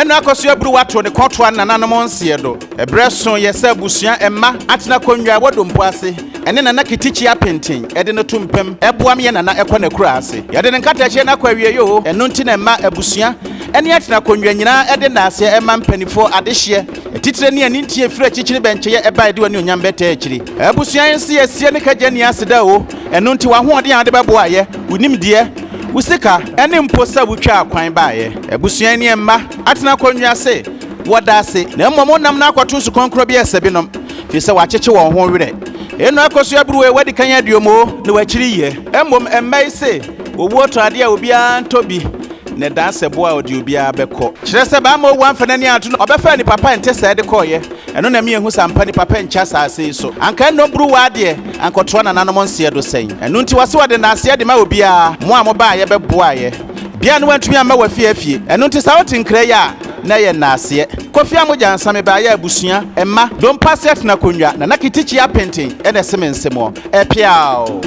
Nana Akosua Bruwa to the court one Nana Monsiedo. A breast son yesa busua emma atena konwa wo Dompoase. Ene Nana kitichi apentin ede no tumpem eboam ye Nana ekwa kura ase. Yede ne nkata che na kwawie yo eno nti na emma abusua ene atena konwa nyina ede na ase emma mpanifo adehye titire ne ani ntie fira chichiri benche ye eba ede wani onyam beta achiri. Abusua yense yesie ne kaje ne aseda o eno nti wa hoode ade bebo aye unim de usika ene mposa butwa akwan baaye abusua ne emma atena konwa se woda se na mmom nam na akwato su konkro bi esebinom fi se wacheche won ho were eno Akosua Bruwa wadi kan aduomo ne wachiri ye mmom emmai se owo to ade a obi antobi ne danse boa odi obi abekọ kire se ba ma owo amfana ni ato obefa ni papa ente se de koye eno na me ehu sampa ni papa ncha saase so anka no Bruwa ade ankotro na nanom nse do sen eno nti wase wade na ase de ma obi a mo amoba ye beboa ye bia no wantumi ama wafiafie eno nti sa wotin kra ya na ye naase kofi amoja nsame ba ya abusua emma Dompoase atena konwa na nakitichi apentin ene semensemo epiao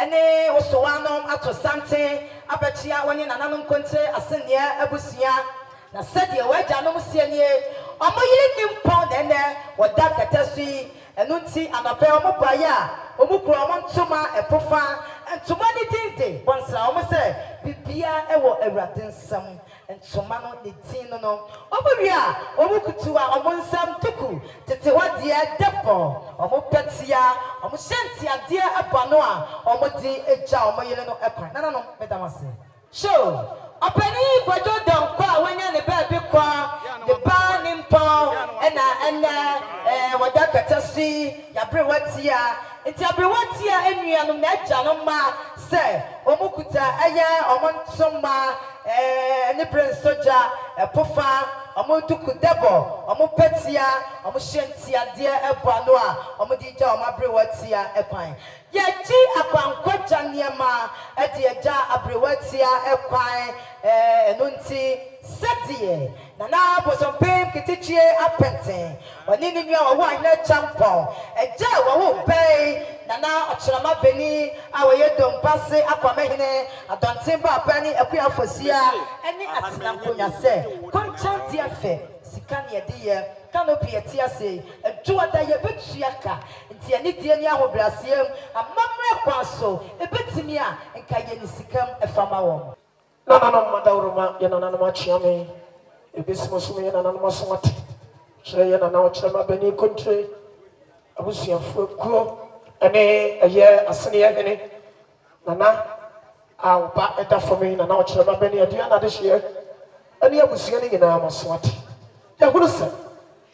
ene osowanom ato sante abachia woni nananom kontre asenia abusia na sede wajanom sienie omoyiri nimpon ene woda katasui enunti anape omobaya omukuro omontoma epofa entoma ni tinte bonsa omose bibia ewo awurade nsam entoma no ni tin no obowia omukutua omonsam tuku tete wadie depo omopetia omshanti ade abano a omodi eja omoyele no ekwan nananom medamase show openi gwajo donkwa wanya ne baabi kwa de ba nimpo ena wada katasi ya brewatia enti abrewatia enuanom na eja no ma se omukuta aya omontoma ne prince soja epofa omotuku debo omopetia omoshanti ade ebano a omodija omabrewatia ekwan yeji akwankwaja niema ede eja abrewatia ekwan enunti sedie nana bosompem kitichie apente onini nua wo anya champo eja wo bei nana ochirama beni awoye Dompoase akwamehene adontemba apani akua fosia eni atina nkonya se konchanti afe sikani yediye canopy etiase eduada ye betuaka nti ani die ni ahobrasiem amamre kwaso ebetimi a nka ye ni sikam efama wo nananom madawroma ye nananom achiame ebesimosume ye nananom asomati chere ye nananom ochirama beni kontre abusuafo kuo ene eye asene ye hene nana awba eda fomi nana ochirama beni adua na de hye ene abusua ni nyina amasomati ya gurusa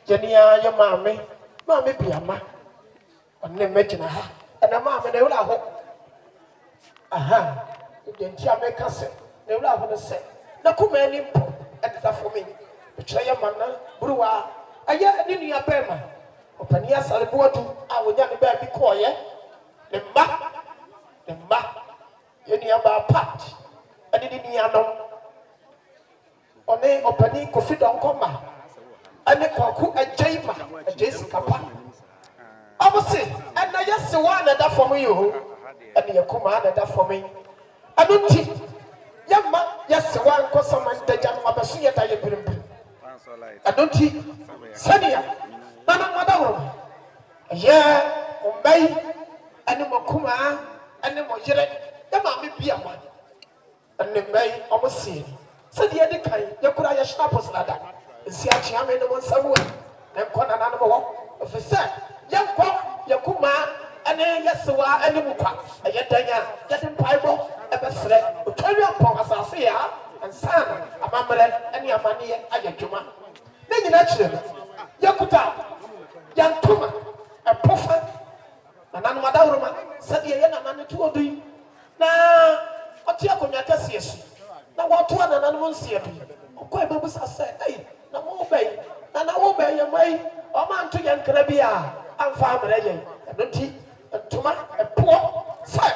jenia ya mame biama onne mejina ha ana mame na wura ho aha jenti ameka se na wura ho no se na kuma ni mpo edda for me betwe ya manna Bruwa aya ni nua bema opani asale bodu a wonya ne ba bi koye ne mba ye ni aba pat ani ni anom one opani kofi don koma ane kwaku ajaima ajesi kapa abose ena yesi wa na da for me yo ene yakoma na da for me anuti yamma yesi wa nkosa man daja no abasu ye da ye birimbi anuti sania nana madawro ye ombai ane makuma ane mojere yama me bia ma ane mai omosi said the other kind, you could have snappers like that. See a chairman on somewhere, and call an animal of a set. Young quack, Yakuma, and then Yasua, and the Muka, and yet getting Bible, ever said, who carry up on us, I see her, and son, a mamma, and your money, and your juma. Then you naturally, Yakuta, young Tuma, a prophet, and Anmadama, said the Yana to do. Now, what you are going to see? Now, what one and animals see? Quite a said, hey. Na mo bay na obey your way o man to yan krabia am family yen no ti tuma e po say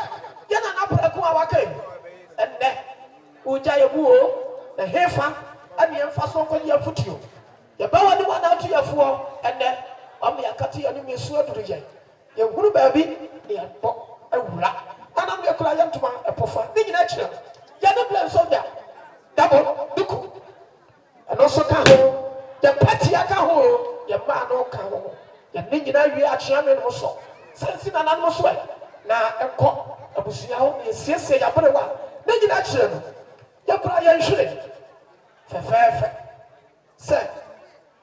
yan na praku awake enne uja yebuo na hefa ani emfa so ko ye futuo ye ba wani wana to ye fo enne o me yakati ani me su aduru yen ye huru ba bi ye bo awura ana me kura yan tuma e pofa ni nyina kire ya no blame soldier double duku. And also, the party I can hold, your man no can hold. Your nigga, you are chairman also. Sensing an animal way. Now, a cock, a bushel, is yes, say, I put a one. Nigga, action. Your client should. Fair. Say,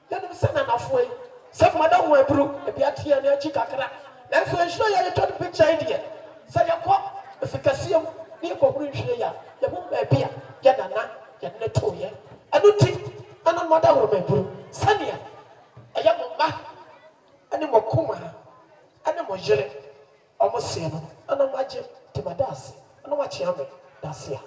you never send enough way. Some madam were brew, a piatti and a chickacra. That's when show you a picture idea. Say, your cock, if you can see him, near Corinth, you won't be a beer, Yanana, Yanatoya. I don't think I'm not out of my brew. Sanya, a young man, animal kuma, animal jelly, almost same, and I'm watching to my dance, and I'm watching that's here.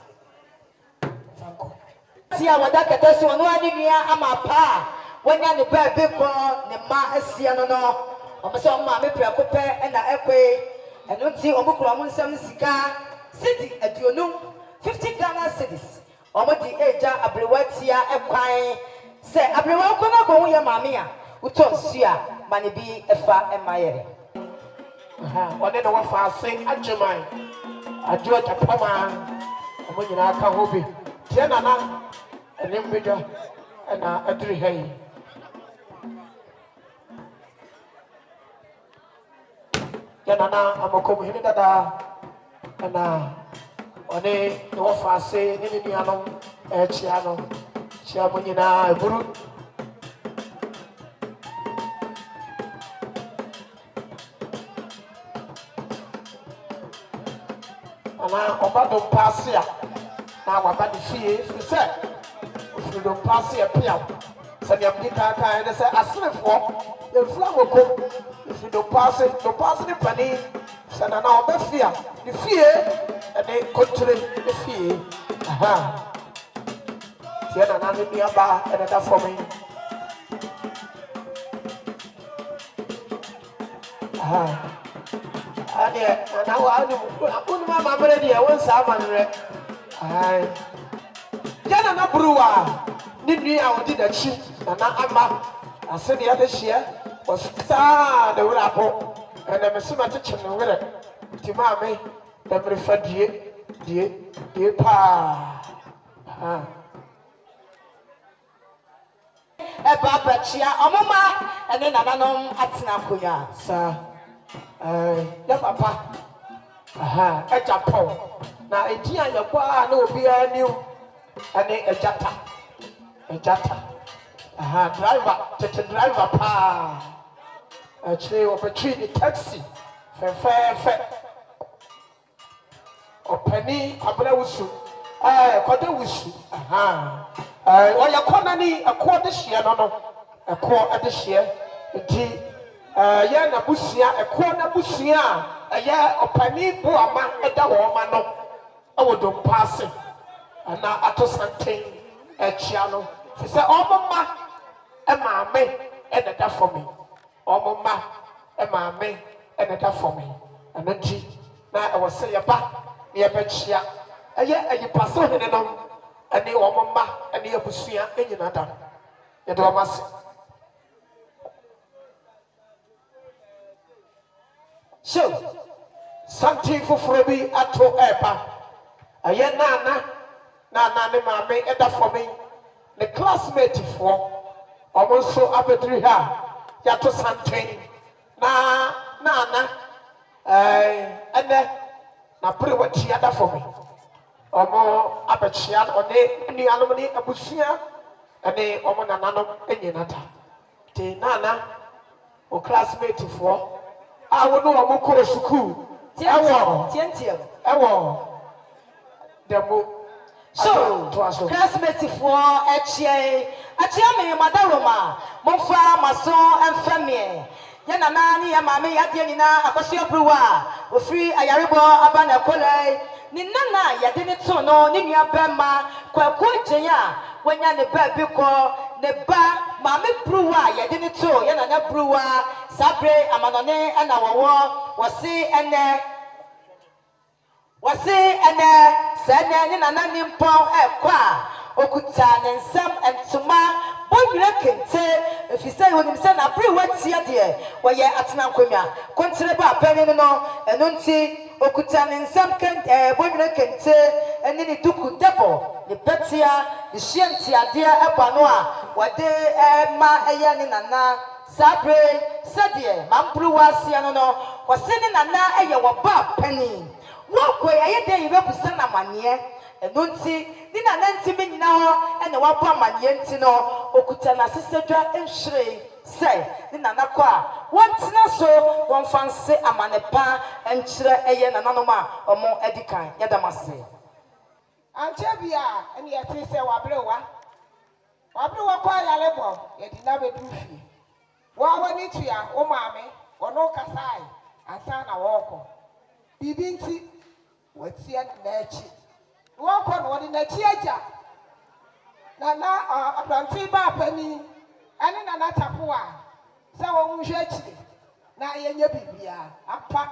See, I want that catastrophe. No, I didn't hear my pa. When you're the baby, the ma is here, no. I'm so mammy, preoccupy, and I equate, and don't see Omukramun some cigar. City at your noon, 50 Ghana cities. Omodi eja abrewatia ekwan se abrewa kona ko ya mame a utonsia mane bi efa emayere one no wafa ase ajeman ajo tapama omonyina aka hobi tie nana enim beja na adri hai ya nana amakom hini dada na one no fase ni ni anom chiano chiamo nyina buru ana oba Dompoase na waba di fie fi se fi Dompoase pia se dia pika kan de se asrefo e fla woko fi Dompoase ni pani se na oba fia di fie e kontre di fie aha tiena na ni aba e da for me aha ade na wa unu mama mere dia won sa manre ai yana na bruwa ni nua a odi da chi na ama ase dia de hia osta de wura po na me sima che no were ti mame da mere fa die pa ha e baba chia omoma ene nananom atena konya sa ya papa aha Japan na etia ya kwa na obi aniu ane ejata aha driver pa actually opportunity taxi fe opani abra wusu kwada wusu aha oya kona ni akọ de hye no akọ de hye enti ya na busia ekwo na busia ya opani bu ama eda wo ma no awo Dompoase ana atosanten echia no se omoma e maame e da for me omoma e maame e da for me ananti na e wo se ye ba ne ye bechia eye ayipaso hene no ani omoma ani abusia enyina da ye do mase so something for free ato eba aye nana ne mame eda for me the classmate for almost abedri ha ya to something na nana ene na pre wati ada for me Omo abechia one ni anomni abusia ene omo nananom enyinata. Te nana o classmate fo awo no omo ko school. Ewo. Demo. So, classmates for Achia me Madaroma, Monfa, Mason, and Family. Yana Nani, Yamami, Yadina, Akosua Bruwa, Ofri, Ayaribo, Abana Kole, Nina, Yadinito, no, Ninia Bema, Kwakuja, when you're the Babiko, the Ba, Mami Bruwa, Yadinito, Yana Bruwa, Sabre, Amanone, and our war, was see and wasi ene sene ni nana nimpon ekwa okuta ne nsam entuma bonwira kente efise wonim se na pre watia de woye atena nkomia kontre ba apani no eno nti okuta ne nsam kente bonwira kente eni ni duku debo ni petia ni hienti ade eba no a wode ma eya ni nana sabre sedie mampru wasi ano no wasi ni nana eye wo ba apani Wako ya yede yibebusa na manie eno nti ni na nanti me nyina ho ene wabo manie nti no okuta na sesedwa enhire se ni na nakọ a wontina so wonfanse amanepa enkyire eye na nanoma omo edikan yedamase Anchebia ene yete se wabrewa kwa yalebo yedi na bedufi wa wani tua o maame wono kasai ansa na woko bibinti watia nachi woko no wodi nachi aja na abranti ba pani ani na natapoa se wo nhwe achi na yenye bibia apa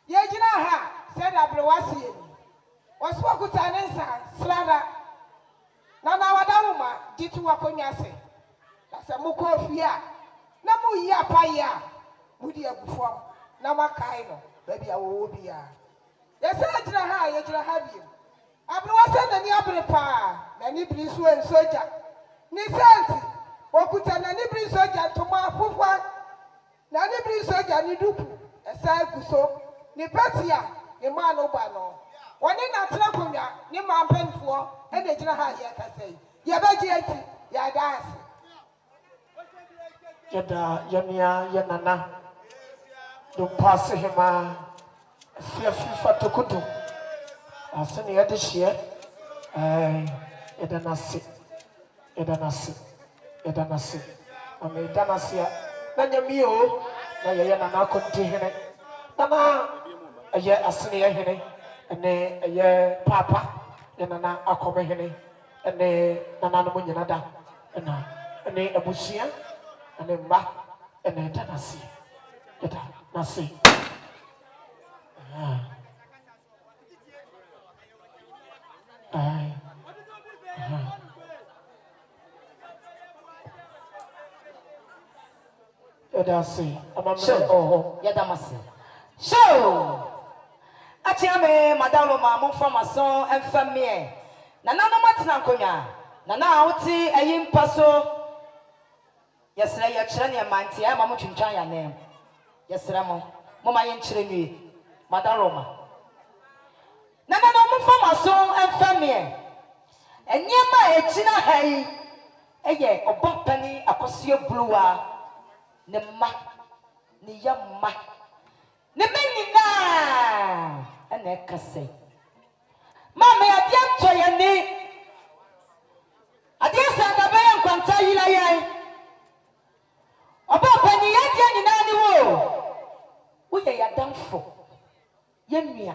yegyina ha se da blewase ni waso akuta ne nsa slada na wadaruma ditu wakonyase na se mukofia na mu yi apa ya mudi agufo na makai no baby awo bia yesa agyina ha yegyina ha bi abnewase nani abrepa nani brisu en soja ni senti okuta nani brisu soja toma afufwa nani brisu soja ni dupu esa kuso ni petia ni manu ba no woni na tena komia ni mampenfo e na gyina ha ye kasai ye baji ati ya dance Yada yamia yanana Dompoase hema fifa tokudu asani yade hye edanase ame danase na nyami o na ye Nana akonti hene Nana aye asani ye hene ene aye papa ye Nana akome hene ene Nana no nyina da ene abusia ene mba ene danase Nasi. Edasi. Yadamasi. So, Achiame, Madame Mamon from a son and family. Nana no matina konya. Nana auti a yim paso. Yes, I am Chania Manti, I'm a much name. Yes, Ramo. Mama yen chireni. Madaroma. Nana no from a son and family. And yema a china hay. Eye, a Okofo Kwabena Bonsu. Ne ma. Ni yamma. Ne menina. Ene kase. Mama ya dia toyani. Adia sanga bayan kwanta yila yai. Okofo ni ya dia nyina ni wo. Uye ya damfo. Ye nua.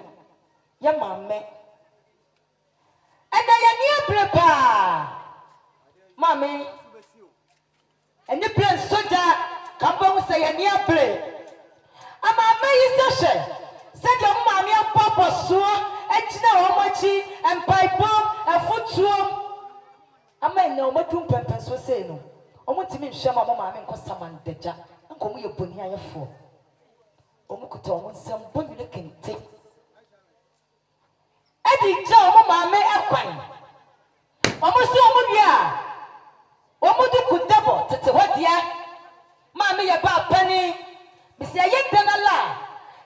Ye mame. Ena ya ni prepa. Mami. Eni plan soja kambo se ya ni abre. Ama me yise said your mommy and papa so ejina omachi and pipe afutuo. Ama na omatum pempen so say no. Omutimi nhwema mama me nkosaman deja. Nkomu ye boni ayefo. Omukuta omonsam bonwile kente. Edi ja mama me akwan. Omusi omudua. Omudu kudabo tete hodia. Mama ye ba pani. Misi ayendanala.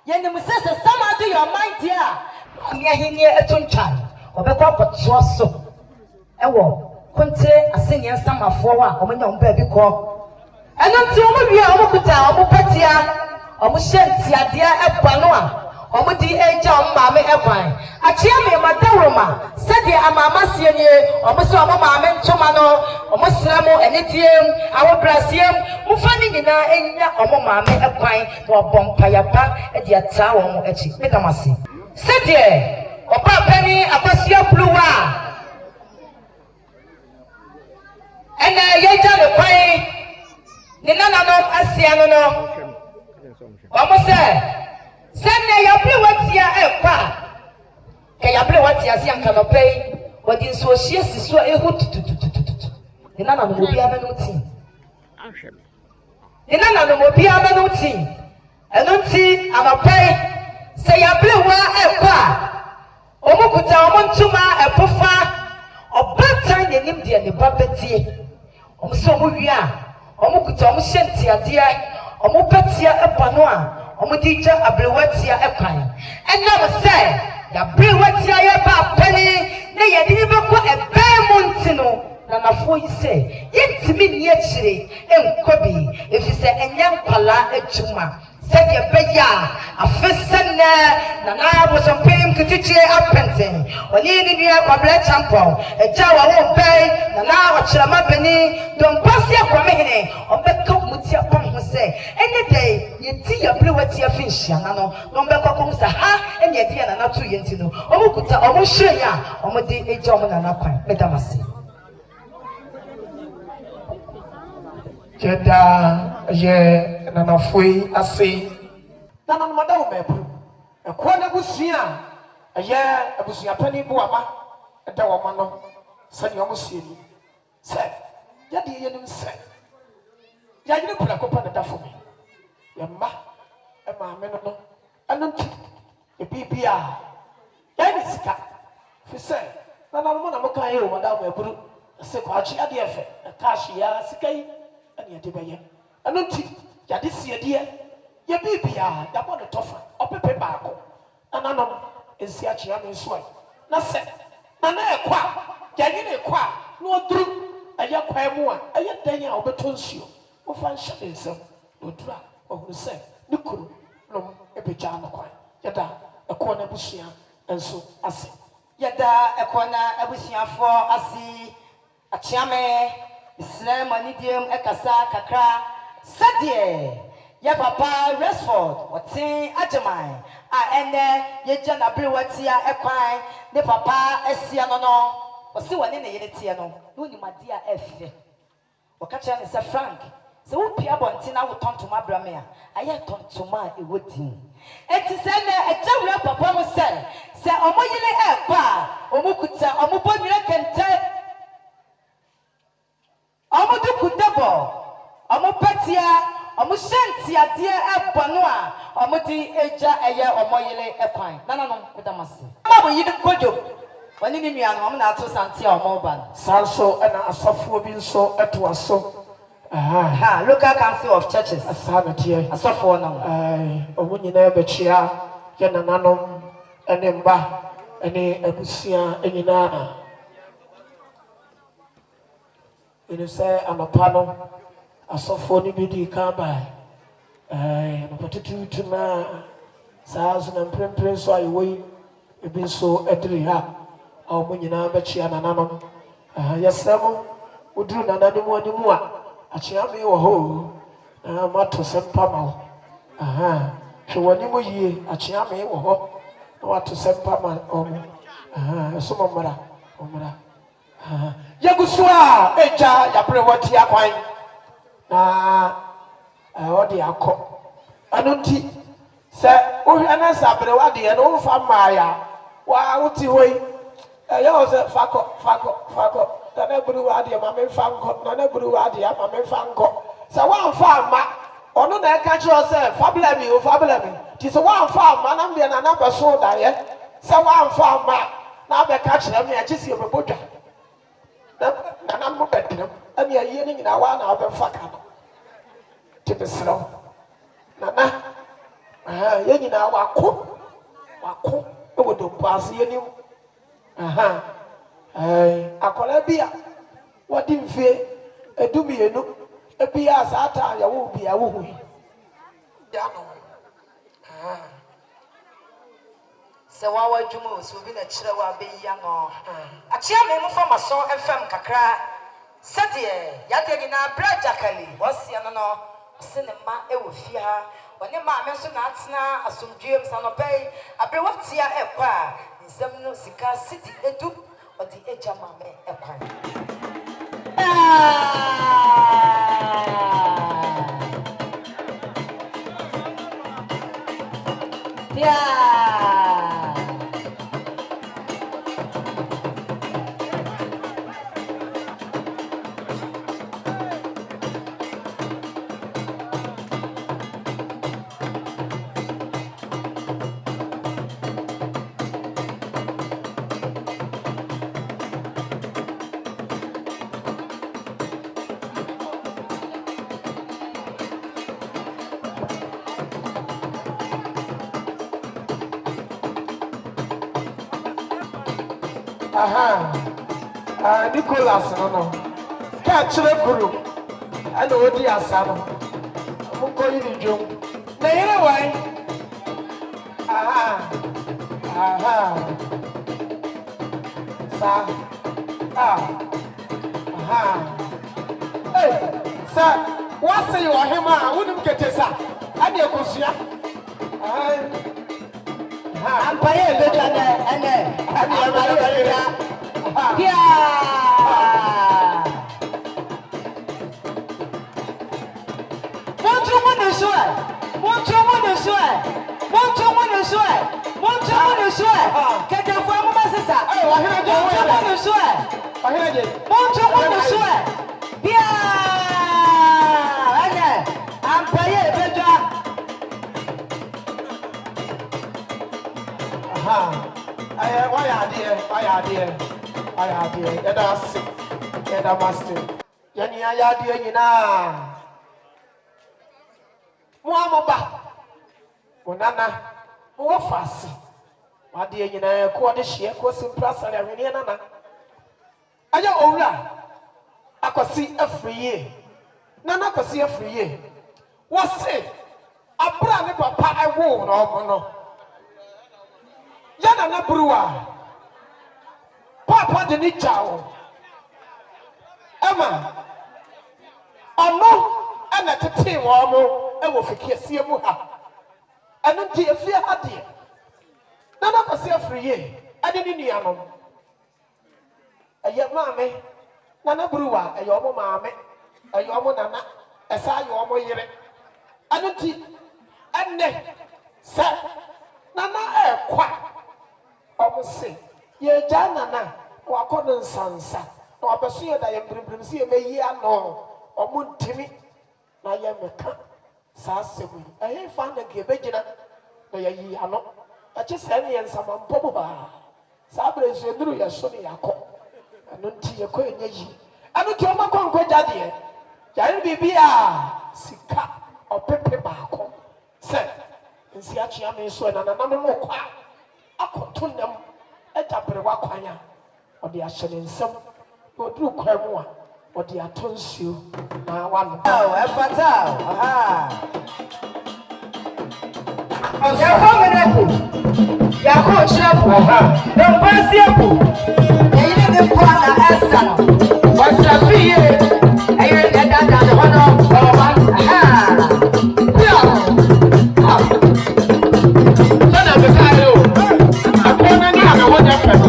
Yeni musese sama do your mind dear. Ami ahini etunchan. obekọ akọtoa so ewo kontre asenya nsamafoɔ wa ɔmonya ɔmba bi kɔ ɛno nti ɔmo wie ɔmo kuta ɔmo patia ɔmo hyɛ ntiadeɛ ɛbɔ no a ɔmo di ɛgya ɔmo maame ɛkwan akyea me madawroma sɛdeɛ amaama sie nie ɔmo so ɔmo maame ntoma no ɔmo srɛ mo ɛnetiem awobrasiem mofa ne nyinaa ɛnya ɔmo maame ɛkwan na ɔbɔ mpayapa ɛde ataa wɔn akyi medamase sɛdeɛ ɔbaa pani Akosua Bruwa ɛna yɛgya ne kwan ne nananom asia no no ɔmo sɛ ne yɛbere watia ɛkwa ka yɛbere watia se ankanɔpɛ yi wɔde nsuohyia si so a ɛhu tutututututu ne nananom obiara bɛnom ti ne nananom obiara bɛnom ti ɛno nti anɔpɛ yi sɛ yɛbere wa ɛkwa a ɔmo kuta ɔmo ntoma ɛpofa ɔbaatan n'anim deɛ ne ba bɛtie ɔmo sɛ ɔmo wie a ɔmo kuta ɔmo hyɛ ntiadeɛ ɔmo bɛtia ɛbɔ no a ɔmo di gya aberewatia ɛkwan ɛnam sɛ yɛaberewatia yɛba apani na yɛde ne bɛkɔ ɛbɛn mu nti no nanafoɔ yi sɛ yɛntumi nni akyire ɛnkɔ bi ɛfiri sɛ ɛnyɛ nkwalaa adwuma sɛdeɛ bɛyɛ a afesɛnnɛ Nana Akosua nketekyire apɛnten ɔne ne nua Kwabena Champɔn agya wɔwo bɛn Nana ɔkyerɛma bani Dompoase akɔmehene ɔbɛka mu ti apam ho sɛ ɛne dɛ yɛti yɛaberewatia fi nhyiana no na ɔmbɛkɔ kɔm sɛ ha ɛne yɛde yɛ Nana to yɛ nti no ɔmo kuta ɔmo hyerɛn a ɔmo de agya ɔmo Nana kwan medamase Jeda ye Nana foi ase Nana madawo mebru ekwo na busua ye abusua pani bu ama eda wo ma no se ne omo sie ni se ya de ye nim se ya yire pula ko pa da fo me ya ma e ma me no anam ti e bibia ya ni sika fi se Nana mo na mo kan ye o madawo mebru se ko achi ade efe cash ya sika yi ani ade beye anu nti yade siedie ye bibia ya bo ne tofa opepe baako ananom esi achia me so ai na se na ekwa ya yire ekwa na oduru eye kwan mu a eye dan a obeto nsuo wo fa nhye nsem odura ohuru se ne kuru no ebeja na kwan yada ekwa na busua enso ase yada ekwa na abusuafo ase achia me Islam anidiem ekasa kakra sadie ya papa Resford wotin ajeman a ene ye gya na berewatia ekwan ne papa asia no osi wone ne yene tie no no nimade a efe okacha ne se Frank se wo pia bonti na wo tontoma brame a aye tontoma e wodin enti se ne ejawura papa mo se omo yele ekwa omo kuta omo bonwire kente omo dukudebo omo patia omo shanti ade ebo no a omo di eja eye omo yele ekwan nana no medamase ma bo yide kodo wani ni nua no omo na ato santi a omo ba sanso na asafo bi nso eto aso local council of churches asana tie asafo no omo nyina bechia ye nananom ene mba ene abusia enyina inu say anopano asofo ni bidi ka ba no patutu na saazu na mprempren so ayi ebi so ediri ha omo nyina ba chia nananom yesemo uduru nananom animu a achia me wo ho mato sempa ma hwe wani mo yie achia me wo ho na wato sempa ma omo so momra Yagusua eja ya prewati akwan na odi akọ anunti se ohwe na sabrewa de no fa maaya wa wuti hoi ya se fako na buru wa de ma me fa nko na buru wa de ma me fa nko se wa fa ma ono na ka chi o se fablemi ti se wa fa ma na mbe na beso da ye se wa fa ma na be ka chi me achi si obodwa na mo bedem ani aye ni nyina wa na abemfa ka no tibesro nana ye nyina wako e wo Dompoase ye nim aha akola bia wadi mfie edumienu ebia asata ya wo bia wo hu ya no se wa wadwuma so bi na kire wa be ya no achia me mo fa maso fm kakra sede ya de ni na braja kali wosia no no sinema e wo fie ha woni ma me so na atena asomdwem sanopai abrewatia ekwa nsem no sika sidi edu odi eja ma me ekwa Nicholas no catch the guru and odi asano munko yini dwom na yere wan sa sa what say you hima wouldn't get sa and you kusia ampaye beja ene Nana, wo fasi. Wadi nyina ko de hye ko simpra sare ahwene nana. Aya owura akosi afriye. Nana akosi afriye. Wo se abra ne papa ewo no mo no. Ya Nana Bruwa. Papa de ni chawo. Ema. Ono ana tete wo mo ewo fikiasie mu ha. Anu ti efie ade Nana kwasi afriye ade ni nuanom eye maame Nana Bruwa eye omo maame eye omo nana esa eye omo yire anu ti enne se Nana ekwa omo se ye ja Nana wakodo nsansa na wabeso ye da ye mbrim se ye meyi ano omo ntimi na ye meka sa sebu eh fa na ge begina na yayi ano ache se ne nsama mpobo ba sa brezu nduru ya so ne yakọ anu nti ye ko enye yi anu ti o ma konko jade ya bibia sika opepe baako se nsi achi ame so na na no kwa akoto nam ejabre wakwanya odi ahye ne nsam oduru kwa mu a odi atonsuo na wano efata ya fomenepo ya ko chirepo Dompoase epo eyine ne kwa na esa no wasafiye eyire ne dada ne hono oba sana bekayo akona ni ana wonya fe no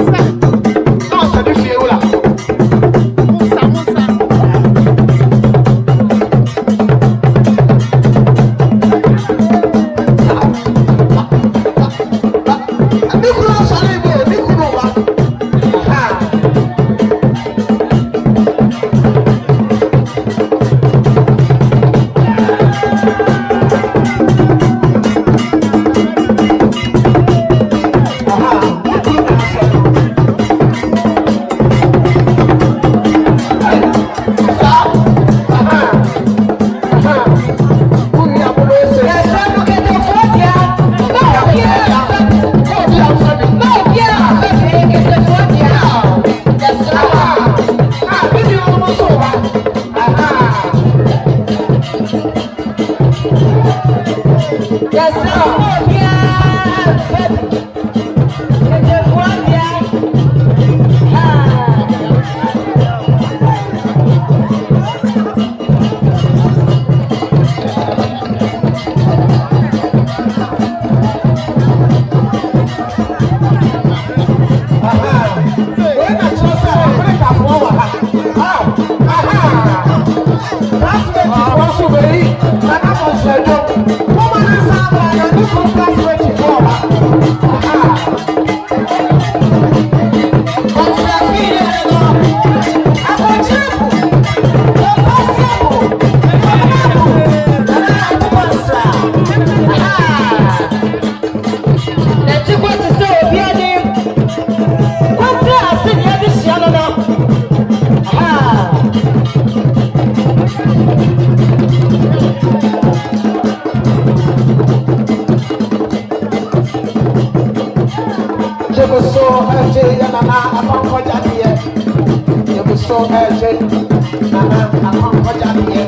se di fie wula no so eje Nana Akosua Jadiye. You so eje Nana Akosua Jadiye.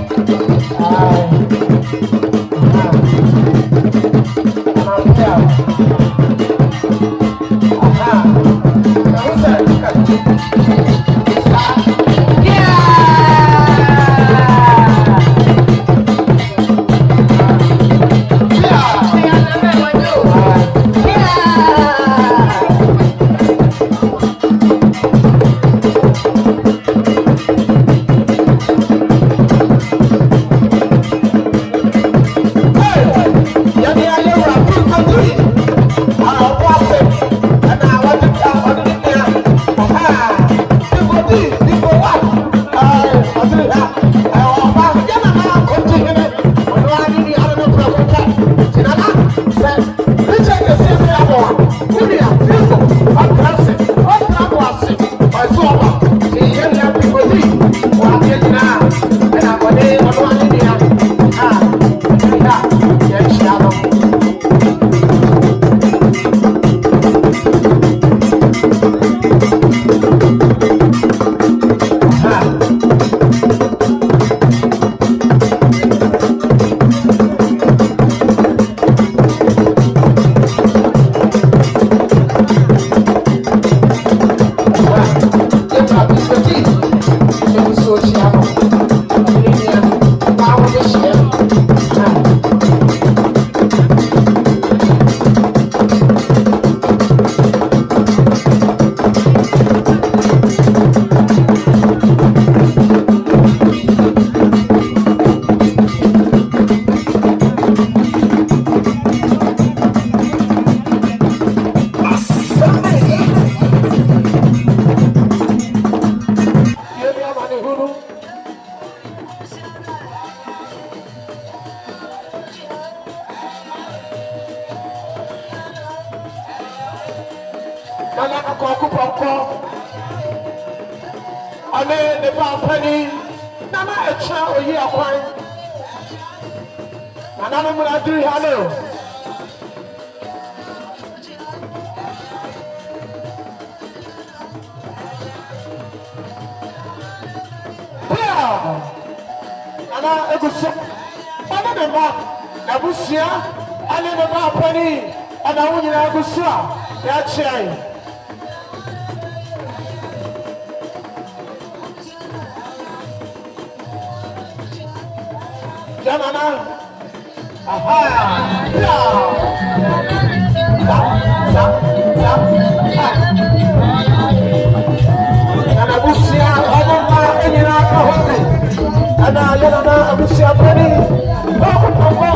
Nana Akosua Bruwa. Ane ne ba pani Nana echa oyi akwan. Nana no mura diri hano. Nana Akosua. Ane ne ba na busia ane ne ba pani ana wunyina Akosua ya chai. Nana, aha, Nana busia, Nana enyina kahone, Nana busia peni, Okofo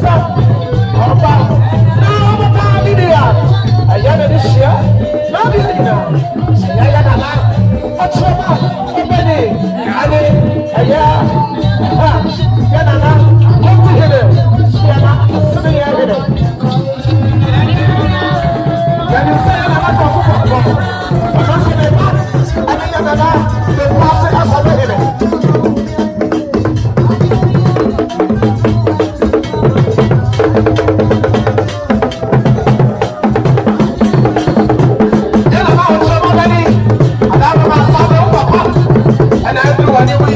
sa, Oba, na Lydia, ayana dishia, na Lydia, ayana Ochoma, Obeni, ane, aya, Nana, come to him. Nana, somebody have it. Can you say Nana Akosua Bruwa? Because in the past, I think Nana, the pastor has already hit and I do anyway.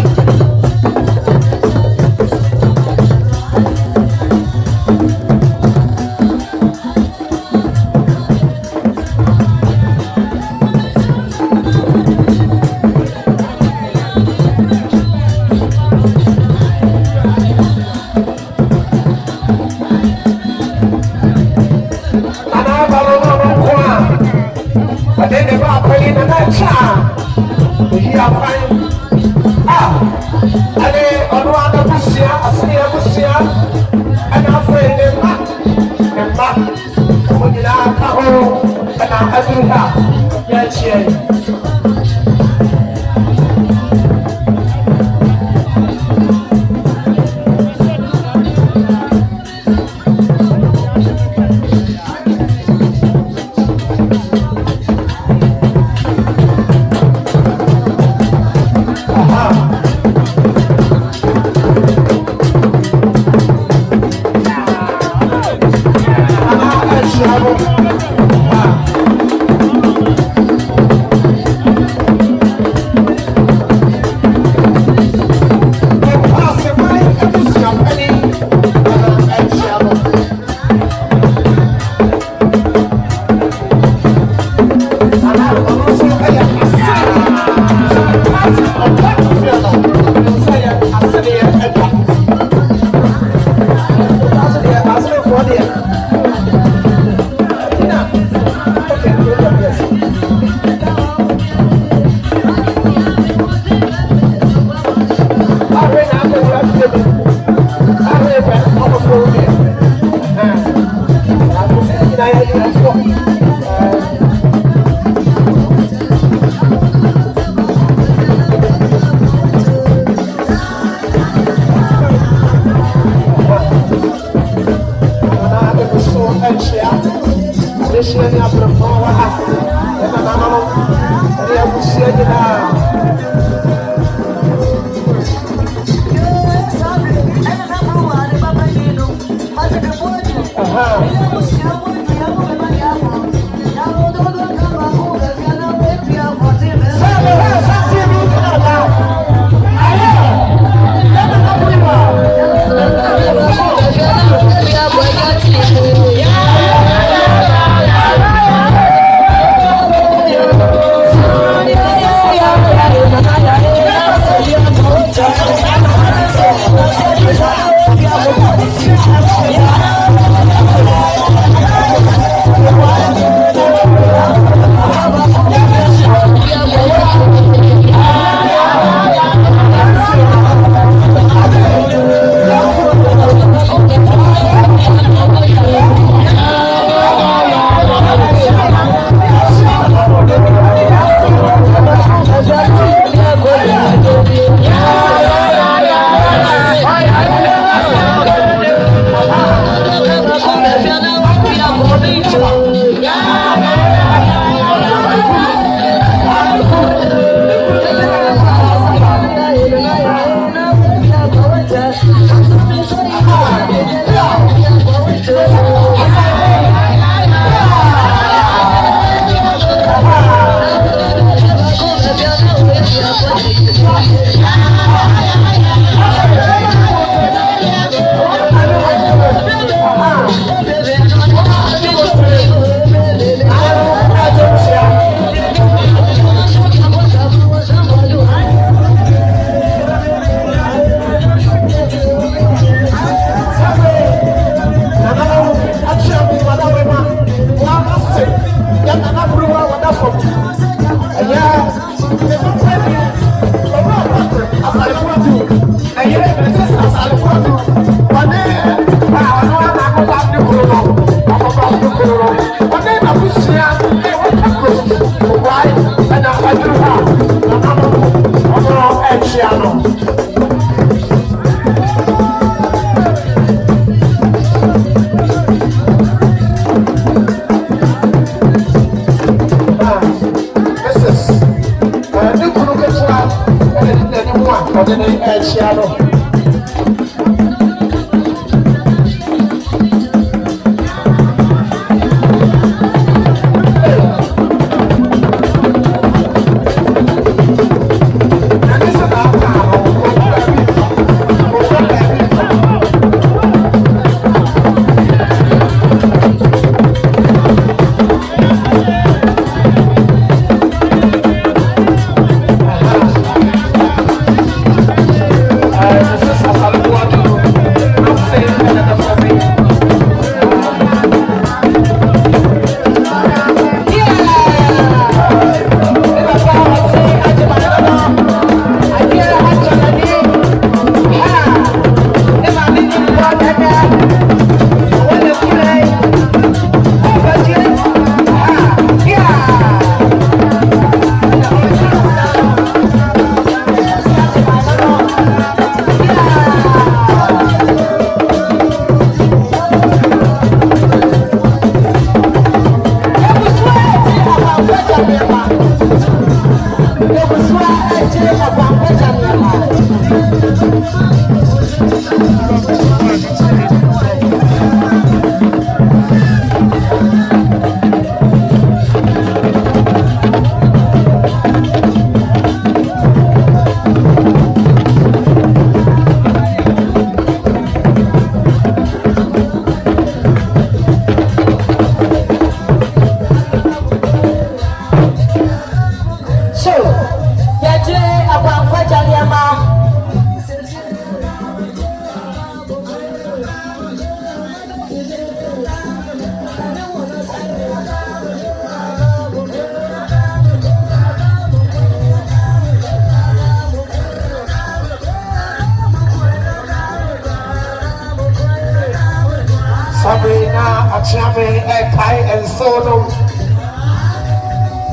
Sabrina Achame Kai and Sodom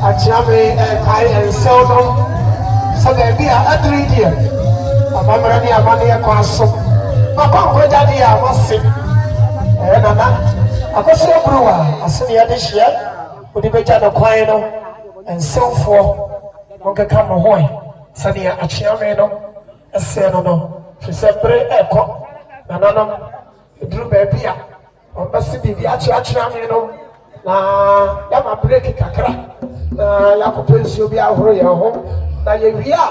Achame Kai and Sodom. So there be a 3 year. Amamani Amani Akwaso. Papa Daddy was sick. Nana Akosua Bruwa, a senior this year. Odi beja no kwan no ensefo monke ka mo hoy sani achiame no ese no fisebre eko nananom eduru baby a ombasi bibi achiame no na ya ma break kakra na yakopo nsio bi ahoro ye ho na ye wia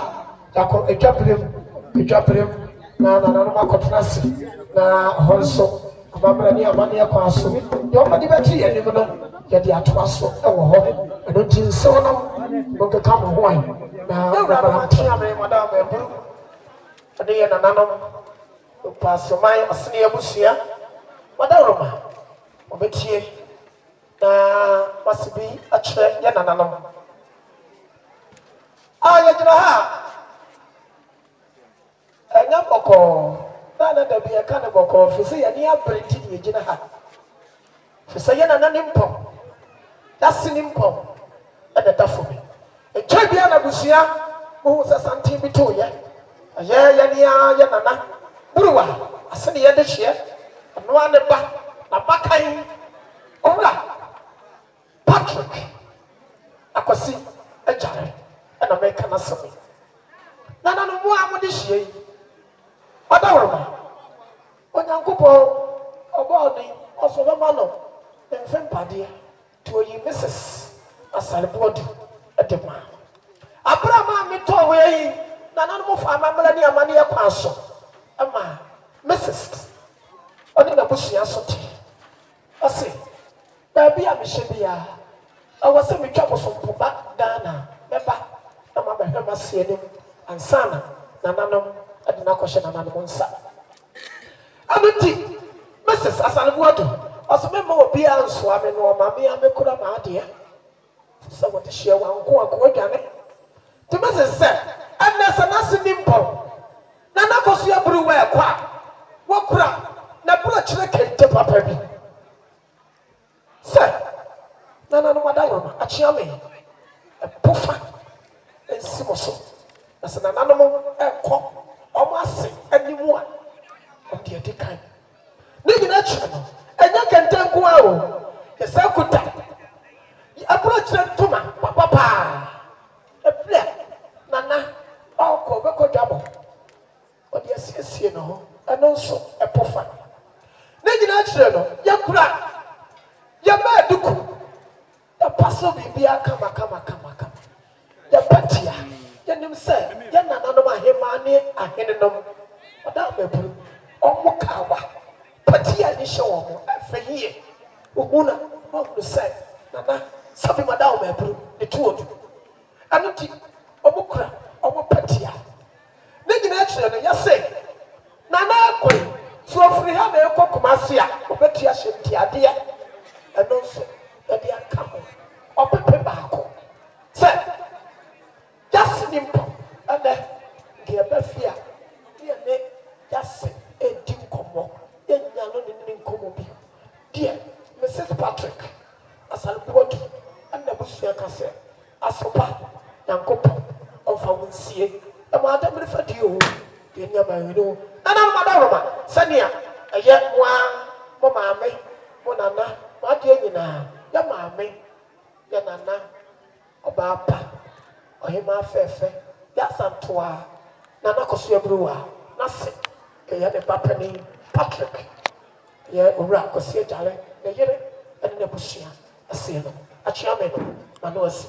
yako etwaprem na nananom akotrase na honso amamra ni amane akwa so yo ma di beti ye ni no ye di atwa so ewo ho eno tin so no monke ka mo hoy na na achiame madam eburu ade ye nananom pasomai asini abusua wadaroma obetie na masibi achre ya nananom ya jira ha enya boko na da bi aka ne boko fisi ya ni abrenti ni jira ha fisi ya nananim pom dasinim pom da tafobi etwa bia na busua mo sa santi bi to ya ya ni ya nana Bruwa asini ya de hye no ane ba na bakan owura Patrick akwasi ajare na meka na sami nana no mo amode hye odawroma onyankopo obodi osobema no mfempade to yi Mrs. Asalbodu edema abrama mi to we yi nana no mo fa amamla ni amane ya kwaso ama Mrs. Oni na busia sote ase baby a mehebia awase metwa bosompo ba Ghana beba na mabehwe masienim ansana nananom adina kohye nananom nsa anuti Mrs. Asalbuado osomema obi anso ame no mame amekura ma ade so what she wanko akodwane ti Mrs. se anasa nasinimpo Nana Akosua Bruwa kwa wakura na bula chire kente papa bi se nana no madayoma achiame pofa ensimoso na se nana no ekọ omase animu a odi edikan ni gina chire no enya kente nko a o esakuta abula chire tuma papa ebla nana ọkọ beko dwabo odi asiesie no eno so epofa ne gina kire no yakura ya ba duku ya paso bibia kama ya patia ya nimse ya nananom ahemane ahenenom oda meburu omukawa patia ni hye wo mo afeyie ohuna no se nana sabi madam meburu de tuodu anuti omukura omopatia ne gina kire no ya se nana akoi so ofri ha na ekokomase a obetia hyemtiade eno so edi aka ho opepe baako se just nimpo ande ge abafia ye ne just edi nkomo enya no ne nkomo bi die Mrs. Patrick Asalbuadu ande busua kase asopa yankopo ofa wonsie e ma adam ne fadi o ye nya ba yino nana madawoma sania eye mo maame mo nana ade nyina ya maame ya nana obapa ohima fefe ya santoa Nana Akosua Bruwa na se ya de papani Patrick ya owura Akosua jare na yere ene na busua ase no achiame no manoasi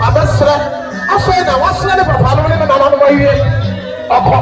abɛsrɛ afei na wasrɛ ne papa no ne nana no awie ɔkɔ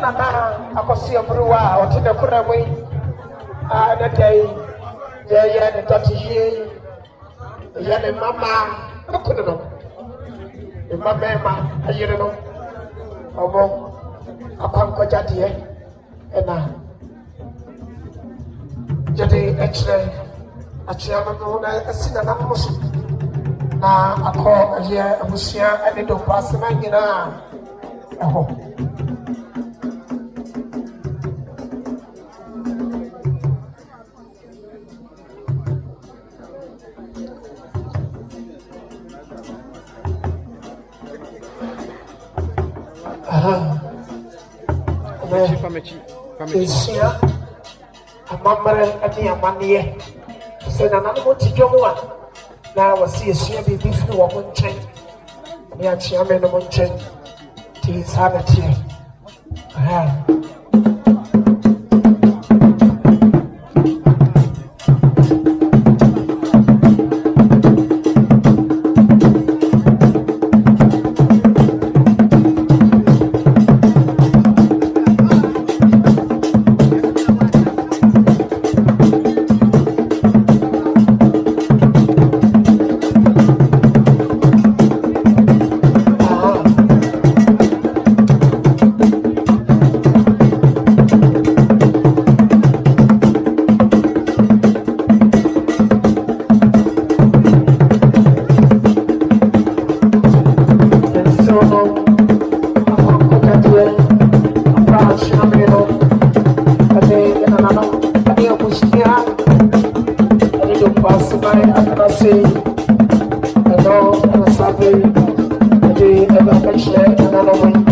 Nana Akosua Bruwa or to the Kuramwe, the day, the Tati, the Yana Mama, I couldn't know. The Mama, I don't know. Obo, a Panko Jati, and Jadi actually, I'm known as a Sinana na I call a year a Musia and the Dompoase Manina. Isia, a mamma and the Amania. Said another one to Jomua. Now I see a sheer baby through a one chain. The Achiaman of one chain. Tis sanity. nasi ano sabe de eba kache nana mo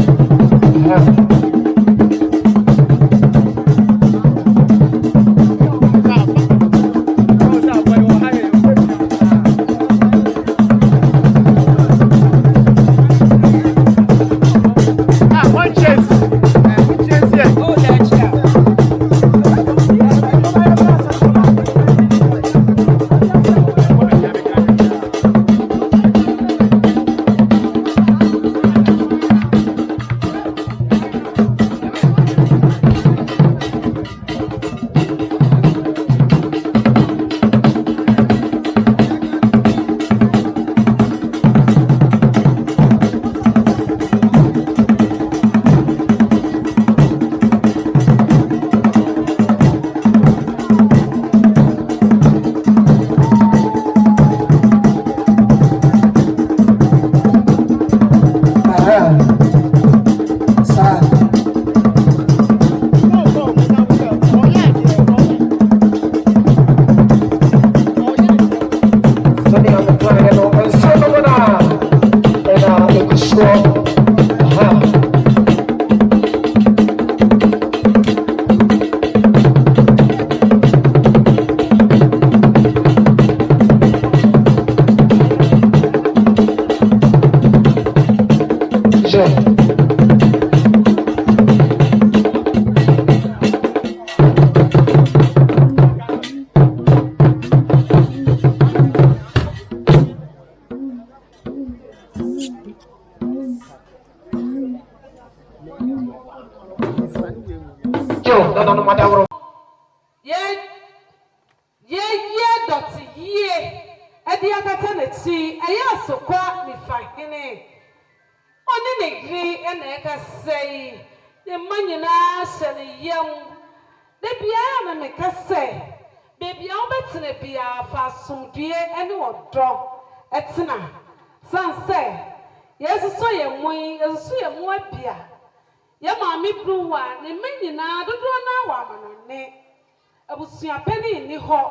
Abusua peni ni ho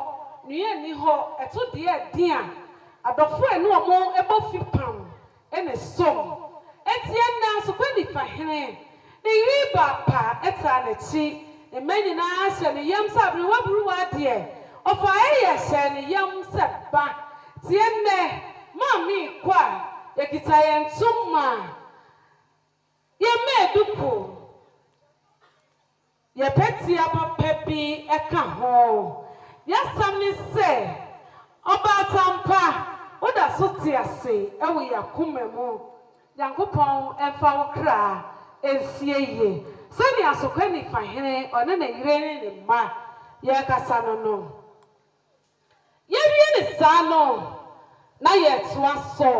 nuye ni ho eto de dia adofo enu omo ebo fipam ene som etie na so kwani fahene ne riba pa eta na chi e mani na ahye ne yam sabre wabruwa de ofa eye hye ne yam seba tie ne mami kwa yakita ye ntumma ye meduko ye peti apa bi eka ho yasam ni se oba tampa oda so ti ase ewe yakoma mu yankopon emfa wo kra ensie ye sani asokwa ni fahene one na yire ni ma ye kasa no ye wie ni sa no na ye toa so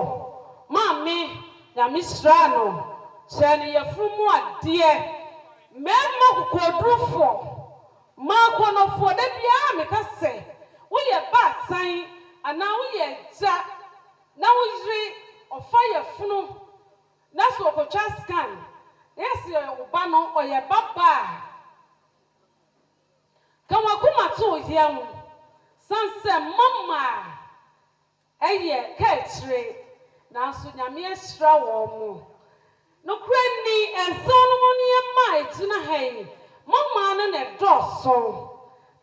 mami ya misra no chani ye frumu ade memo kodrufo ma konofo da bia me ka se wo ye ba san ana wo ye ja na wo yiri ofa ye funu na so okotwa scan yes ye wo ba no oye baba kan wa kuma to yam sanse mama eye ka chire na so nyame esra wo mu no krenni enso no ni ma ejina hai mama no ne doso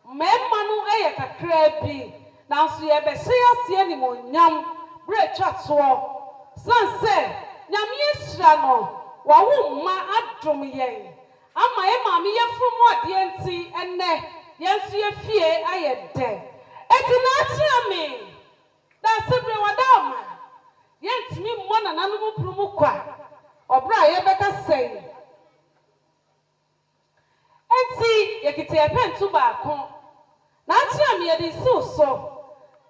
memma no eye kakra bi na so ye be se asie ni monyam bre twatoo sanse nyame esra no wa wo ma adom yen ama e ma me ye frumu ade enti enne yensu ye fie aye de eti na atia me da sebre wadama yentimi mo na nanu prumu kwa obra ye beka sei enti yekite epentu ba ko na atia me ye di so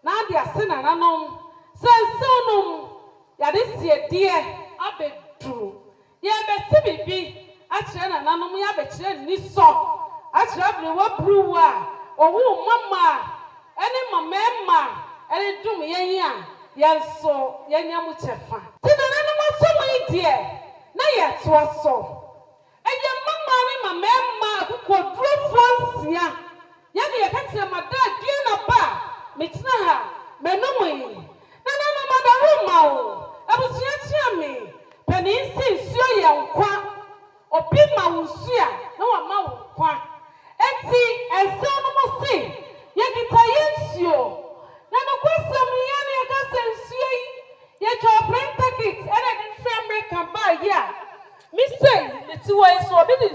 na ade ase na nanom sensenum ya de sie die abedu ye be bibi akire na nanom ya be kire ni so akire Bruwa owu mama eni mama eni dum yen a yenso yenyamu chefa tina nanom so mo die na ye toa so eje mama ni mama kodro fonsia ye de ye katire mada die na ba metina ha menumui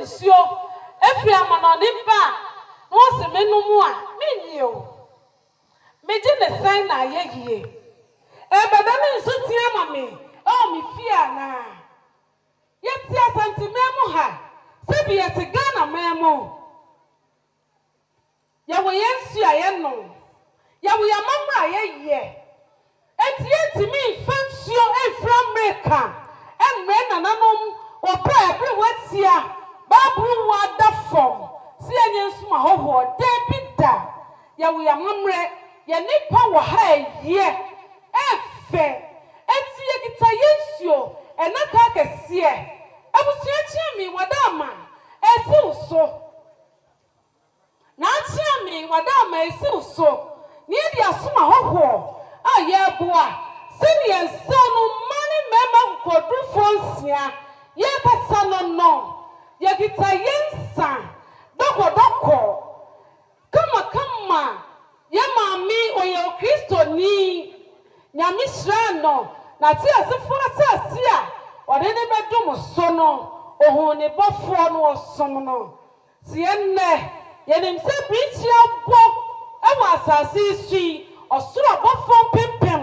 nsuo efiri amanɔne ba na ɔsi menumu a menyi o megye ne san na ayɛ yie ebɛda ne nso tia ma me me fia na yɛte asantemɛ mu ha sɛbi yɛte Ghana man mu yɛwɔ yɛn nsu a yɛno yɛwɔ yɛn mamra a yɛyɛ eti yɛntumi mfa nsuo efiri Amerika ɛmmɛ nananom ɔpɛ ɛbere watia baaburu wada fam si yɛnyɛ nsuma hɔhoɔ dɛbi da yɛwɔ yɛn mamrɛ yɛn nipa wɔ ha ɛyɛ ɛfɛ eti yɛkita yɛn nsuo ɛnaka kɛseɛ abusua kyia mi wada ama ɛsiw so na akyia mi wada ama ɛsiw so ne yɛde asoma hɔhoɔ a yɛboa sɛdeɛ nsa no mma ne mmarima nkodurufo nsia yɛkasa no yɛkita yɛn nsa dɔkɔdɔkɔ kama yɛ maame ɔyɛ Kristoni nyame hyira no na te asefo asase a ɔde ne bɛdom so no ohun ne bɔfoɔ no ɔsom no si ennɛ yɛnim sɛ birikyia bɔ ɛwɔ asase yi ɔsoro bɔfoɔ pempem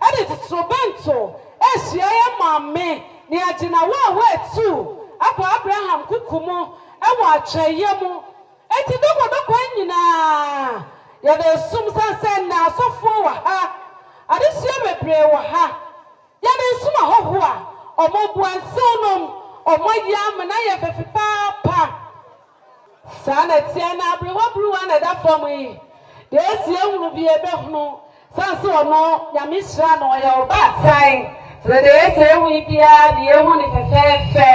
ɛde titrobento ɛhyia yɛ maame ne agyina wo a etu akɔ Abraham kukumu ɛwɔ atwɛyɛ mu eti dɔkɔdɔkɔ nyinaa yɛde sum sanse na asɔfoɔ wɔ ha adehyia bebree wɔ ha yɛde sum ahɔho a ɔmo buansenom ɔmo yam na yɛ fɛfɛ paapa saa na tie na Akosua Bruwa na da fam yi de esi ehunu bi ebehunu sanse ɔno nyame hyira no ɔyɛ ɔbaatan so de esi ehu bia de ehu ne fɛfɛɛfɛ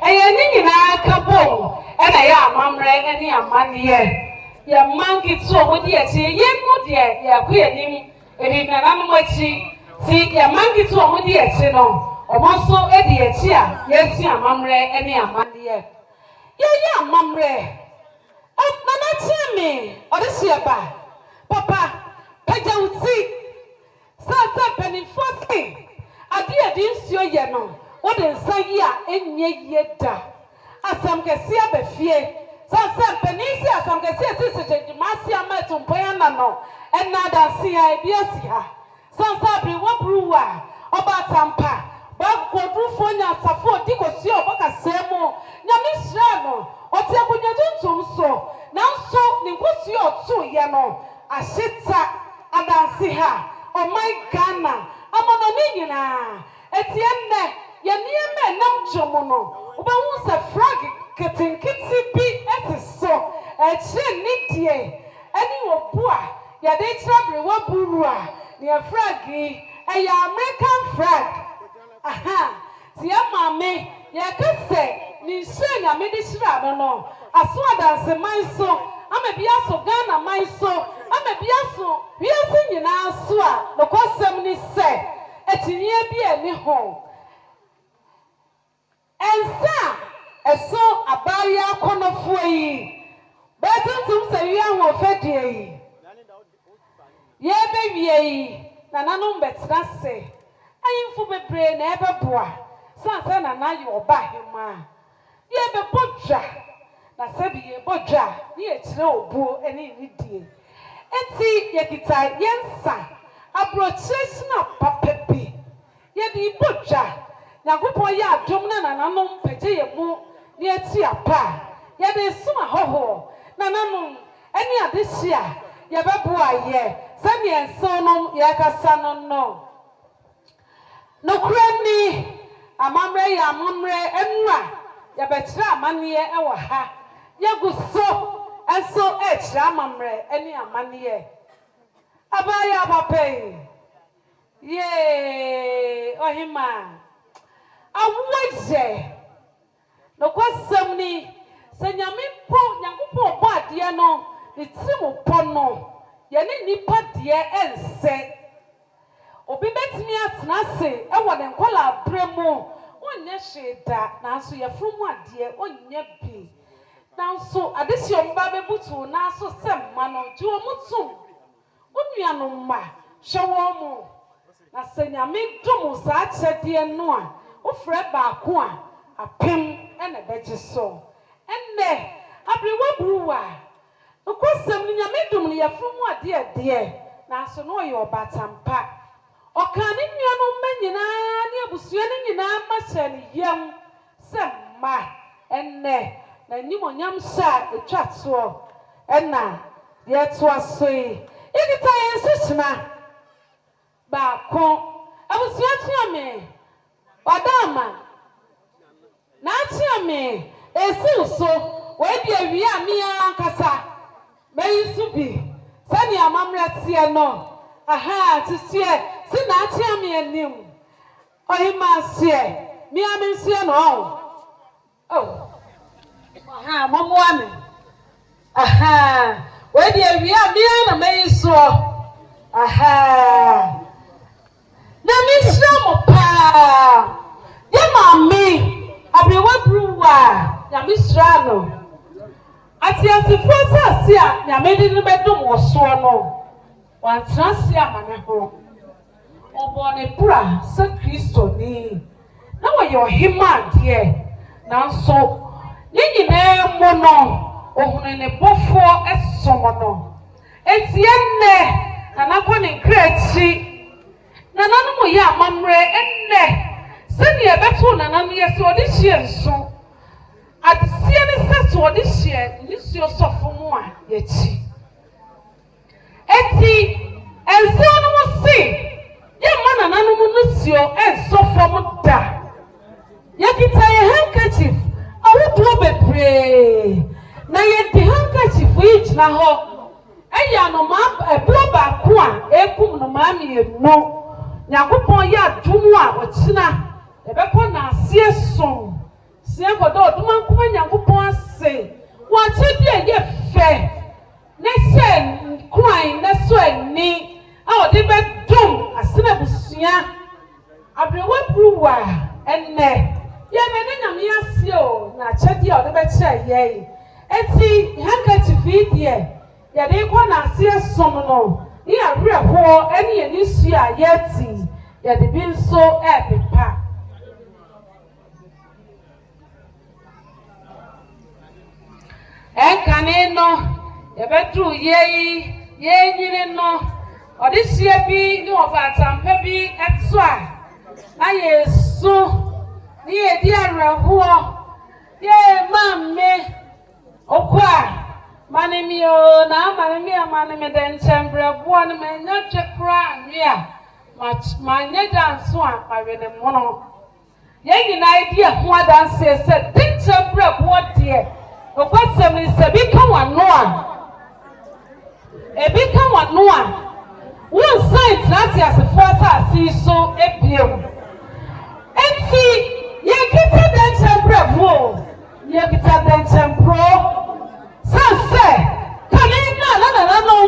ɛyɛ ne nyinaa ka bom ɛna yɛ amamrɛ ɛne amanneɛ yɛ manki to ɔmo di akyi yɛn no deɛ yɛ akɔ yɛnim edi nananom akyi ti yɛ manki to ɔmo di akyi no ɔmo nso edi akyi a yɛsi amamrɛ ɛne amanneɛ yɛyɛ amamrɛ nana kyerɛ me ɔde hyɛ ba papa pagya wo ti sɛ mpanimfoɔ se adeɛ de nsuo yɛ no wode nsa yi a ɛnyɛ yie da asam kɛseɛ aba fie sɛ mpanin si asam kɛseɛ si sɛgyegyema ase ama ɛtompɔn ana no ɛna adanse a ebi asi ha sansa Akosua Bruwa ɔba atampa bagodurufo nya asafo odi kɔsi ɔbɔkasɛɛ mu nyame hyira no ɔte akonnwa tuntum so nanso ne nkosi ɔto yɛ no ahyeta adanse ha ɔman Ghana amanɔne nyinaa eti ennɛ yɛ nneɛma ɛnam dwom no wobɛhu sɛ flag ketenkete bi ɛte so ɛkyerɛ ne deɛ ɛne wɔ bu a yɛde kyerɛ Akosua Bruwa ne flag yi ɛyɛ American flag aha ti yɛ maame yɛka sɛ ne nhyɛ nyame de hyira no aso adanse man so ama bi aso Ghana man so ama bi aso wiase nyinaa so a nokɔsɛm ne sɛ ɛtinyɛ bi ani ho ɛnsa ɛso abaayɛ akɔnɔfoɔ yi bɛtuntum sɛ wi ahɔ fɛdeɛ yi yɛbɛwie yi nananom bɛtena se ayimfo bebree na ɛbɛboa sansa nana yɛ ɔba hema yɛbɛbɔ dwa na sɛbi yɛbɔ dwa ne yɛkyerɛ obuo ne nidie eti yɛkita yɛnsa aburokyerɛ sina papa bi yɛde bɔ dwa Nyankopɔn yɛ adom na nananom pɛgye yɛ mu ne ati apa yɛde sum ahɔhoɔ nananom ɛne adehyia yɛbɛboa yɛ sɛdeɛ nsonom yɛkasa no nokura ni amamrɛ yɛ amamrɛ enura yɛbɛkyerɛ amanneɛ ɛwɔ ha yɛgu so ɛnso ɛkyerɛ amamrɛ ɛne amanneɛ abaayɛ apapɛ yee ɔhema awoyɛ nokɔsɛm ni sɛ nyame mpo Nyankopɔn bɔ adeɛ no ne tirim pɔ no yɛne nipa deɛ ɛnsɛ obi betimi atena ase ɛwɔ ne nkɔla abrɛ mu onyɛ hwee da nanso yɛforo mu adeɛ onyɛ bi nanso adesi ɔmba bebutu nanso sɛ mma no gye ɔmo tum onua no mma hwɛ wɔn mu na sɛ nyame dom saa kyɛdeɛ no a wofrɛ baako a apem ɛna bɛgye so enne Abriwa Bruwa Okosem nyamedum ne yafrumu ade na so no ye obatampa okani nuanu manyina ne abusua ne nyina mahyɛ ne yam sɛ ma enne na nimonyam sha etwato enna ye to asoi igita yenso hina ba ko abusua tiame badama na tiame esi so we dia wi amia kasa meyisu bi sani amamra tie no aha tisie si na tiame anim ohima sie mi amensie no oh aha momoame aha we dia wi amia na meyisu aha na misra mo pa ye mami Abriwa Bruwa ya misra no ati asifo sase a nyamedi ne bedum woso no wantrase amane ho obone bra se Kristo ni na woye ohima de nanso nyina mo no ohunu ne bofo esomo no etie nne na nakone nkrachi na nanu ye amamre enne se ne ebeto na nanu ye se odi hie nso adesie ne sese odi hie ni suo sofo mu a ye chi eti ense no mo si ye mana nanu mu no suo ensofo mu da ye kita ye handkerchief awodo bebre na ye di handkerchief yi gina ho eya no ma ebro ba ko a ekum no ma mi eno Yakupon ya dumu a ochina ebekọ na asie som sie kodo oduma nkuma Yakupon ase wa chedi eye fe ne se kwan ne so ani a odi be dum asena busua Abriwa Bruwa enne ye me ne nyame asie o na chedi a odi be che ye eti handkerchief die ye de ko na asie som no ni awerɛho eni enisu a yeti ya de bi nso epepa enkane no ye bedu ye nyine no odihye bi ni obatampa bi eto a na yesu ni edi awerɛho ye mamme okwa manemi o na manemi den chembre bo na menya twekra anwea manya danso a awene mono ye nyina ide ho adanse se den chembre bo de okwasem ni se bi ka wano a won site na ti asefo ata si so ebiem enti ye kita den chembre bo ye kita den chembro Sase, kanina no,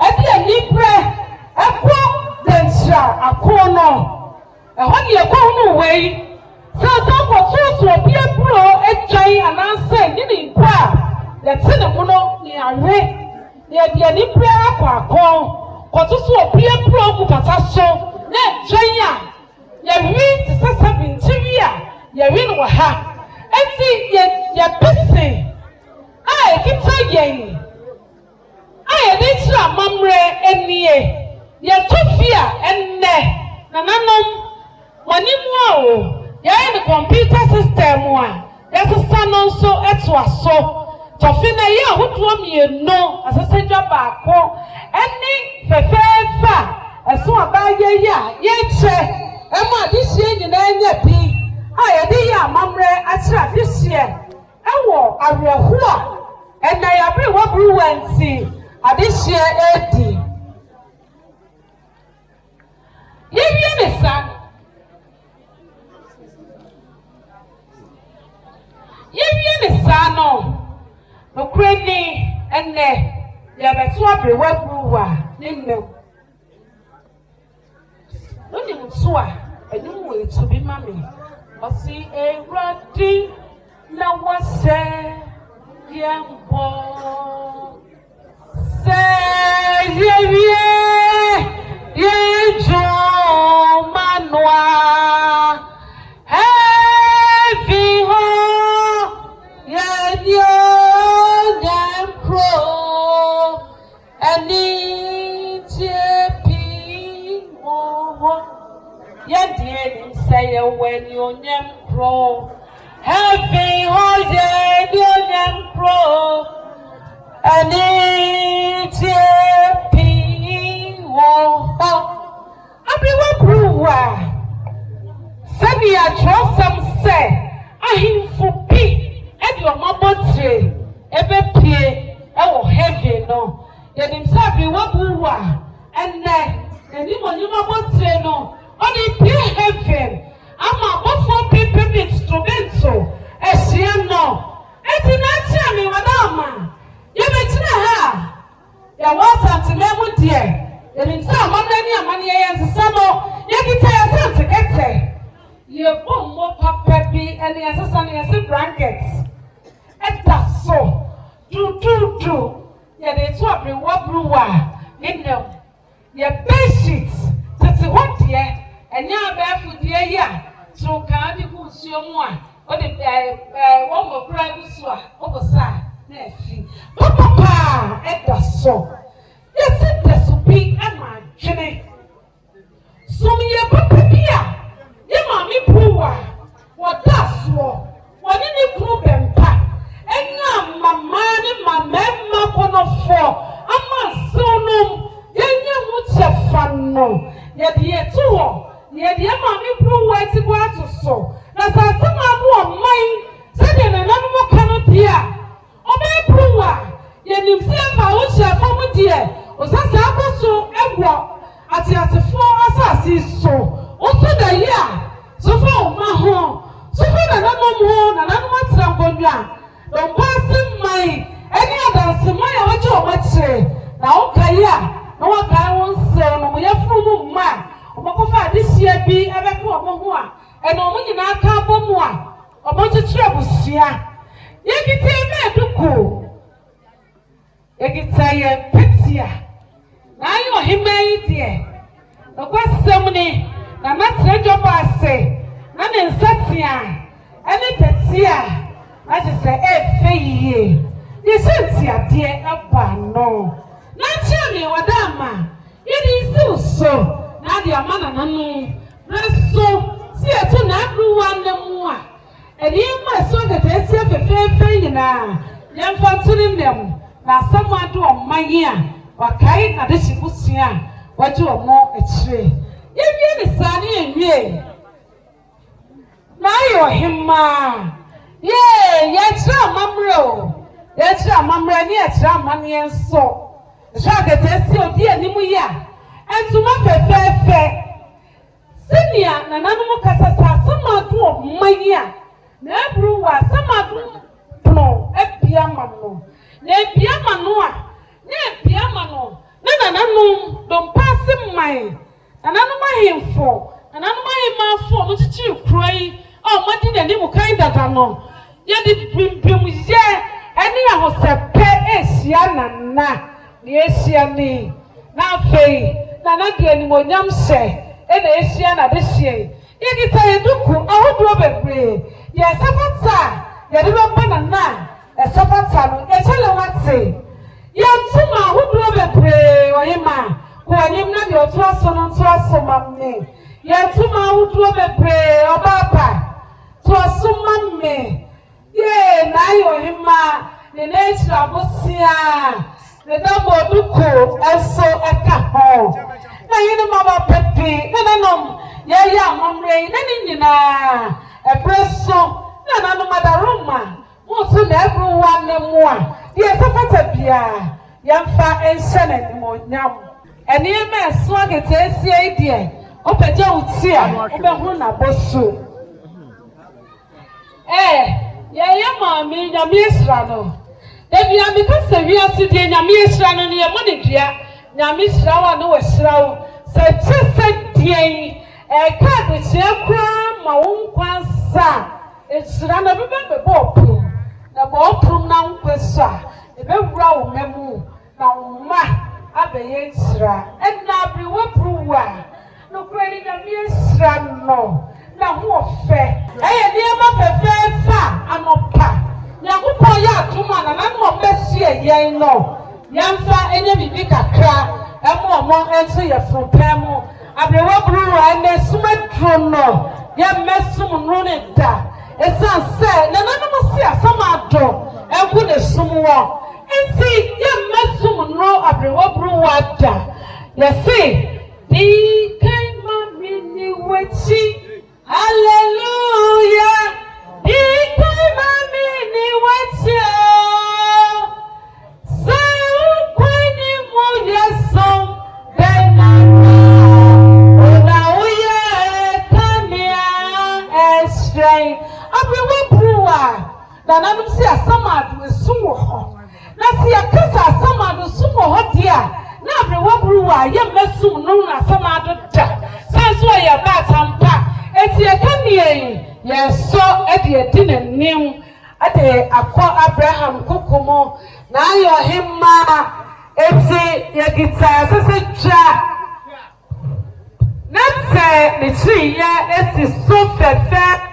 edi enibre, ekwo densha akono. Ehoni ekwo wei. Sase ko so obi ebro etwan ananse nini nkwa. Yete ne mu no ni awe. Ye edi enibre akwa akon. Ko so obi ebro ku pata so. Na etwan a ye wi ti sasa bintiwi a ye wi no ha. Enti ye pese kita yen aye de tira mamre enie ye tofia enne nananom wanimu a o ye ne computer system a ye sesa no so eto aso tofina ye ahodo mieno asesedwa baako eni fefefa eso abaye ya ye che ema adihie nyina anya bi aye de ya mamre atira dihie ewo awerɛho a and I Abriwa Bruwa nti adihye edi yewie ne sa no okreni enne ya beto Abriwa Bruwa ne nnem oni mso a enum we to bi mami osi ewradi na wase Yambo se ye jo manwa heavy ho ye Yedian say when you name pro. Happy holiday, Union Pro. And it's a P1. Everyone Bruwa. Send ya trust some say. I him for P. And your mama tree. Ebe P. I will heavy no. Yet himself be what Bruwa. And then, and you mama tree no. Only P heaven. I'm a for people instrumento. As you know. It's not me, madame. You mention her. There was something level dear. And in some money as a summer, you can tell yourself to get there. You boom more peppy and the assassin blankets. And that's so. Do. Yeah, they swap me what brewer. In them. Your bed sheets. That's what dear. And now barefoot dear, yeah. So can't you go see one? Or the one more private swap over side. Papa, and that's so. Yes, it does be and my Jenny. So me a papa beer. Your mammy poor. What that's what in the group and pack. And now my money, my member one of four. I'm a son. You what's a fun no. Yet the two. Yet your mammy poor to go out to so. That's a some of mine. Said another more cannot hear. Obe Bruwa, ye nimsemba uche fomu die. Osasa akoso egwo ati asefo asasi so. Oso da ya. So for ma ho. So for na ho na matra nkonwa. Dompoase mai eni adanse mai a wache omachire. Na okaya na waka wonse no mo yefuru mu ma. Omokofa adisia bi abeko omo ho a. Eno omo nyina aka bomu a. Omo chichire busia. Yekite meduko. Yekite ye petia. Na yo himai die. Okwasem na matre Dompoase. Na ne nsatia. Ene petia. Na se efeyiye. Yesentia die aba no. Na chiami wadama. Yedi si uso. Na di amana nanu. Reso si etu na Bruwa nemu a. And you must so that I say a fair now. Young fancy them. Now someone do on my ear. Or kind of this busia. What you are more a tree. If you're the sunny and ye. Now you're him, ma. Yea, yet, mamro. Yet, mamma, yet, money and so. The shark that I see, oh dear, Nimuya. And to my fair. Senior, Nana Akosua someone do of my ear. Na Bruwa sama no ebiama no na ebiama no a na ebiama no na nanum Dompoase mai nanum ahemfo nanum ahemafo mo chichi kroi o madi na nimu kan dada no ye di pimpim ye eni ahosepe esia nana na esia ni na fei nana de animonyam hye e na esia na de hye ye kita eduku ahodo bebre. Yes, Sapata, Yadima Banana, a Sapata, a Chalawati. Yatuma, who drove a pray, or Yama, who are named your trust on Twasso Mammy. Yatuma, who drove a pray, or Papa, Twasso Mammy. Yea, now you're Hima, the nature of Mosia, the double Duco, and so at Capo. Now you know, Mama Peppy, no, yeah, Mammy, Nanina. A presso, no matter Roma, what's in everyone no more. Yes, a better beer, young fat and senate more now. And near me, swag it, dear. Open Joe, see, open Huna Bosu. Yeah, mammy, your mistrano. Then you are because we are sitting in a mistrano near money, dear. Now, Miss Rawa, no, a shroud, said, dear. A cat is your crown, my own quansa. It's run a remember Bopum. The Bopum now, Quessa. The very round memo. Now, ma, Abe Yesra. And now be what Bruwa. No credit a mere no. Now, who fair? Eh, dear mother, fair far, I'm not pa. Yakupa ya, 2 man, and I'm not best here, yea, no. Young far enemy make a cry. emo enso ye frupemo abrewa Bruwa ene sumedro no ye mesum no ne da esan se na no se asama do enku ne sumwo enti ye mesum no abrewa Bruwa da ye se di kai mami ni wechi hallelujah di kai mami ni wechi Nana si asama do sumo ho na si akasa asama do sumo ho dia na abrewa Bruwa ye mesum no na asama do da sanso ye ba tampa eti e kanie ye so e de nanim ade akọ Abraham kokomo na ayo himma eti ye gita sese twa na se ni chi ye esi so fefe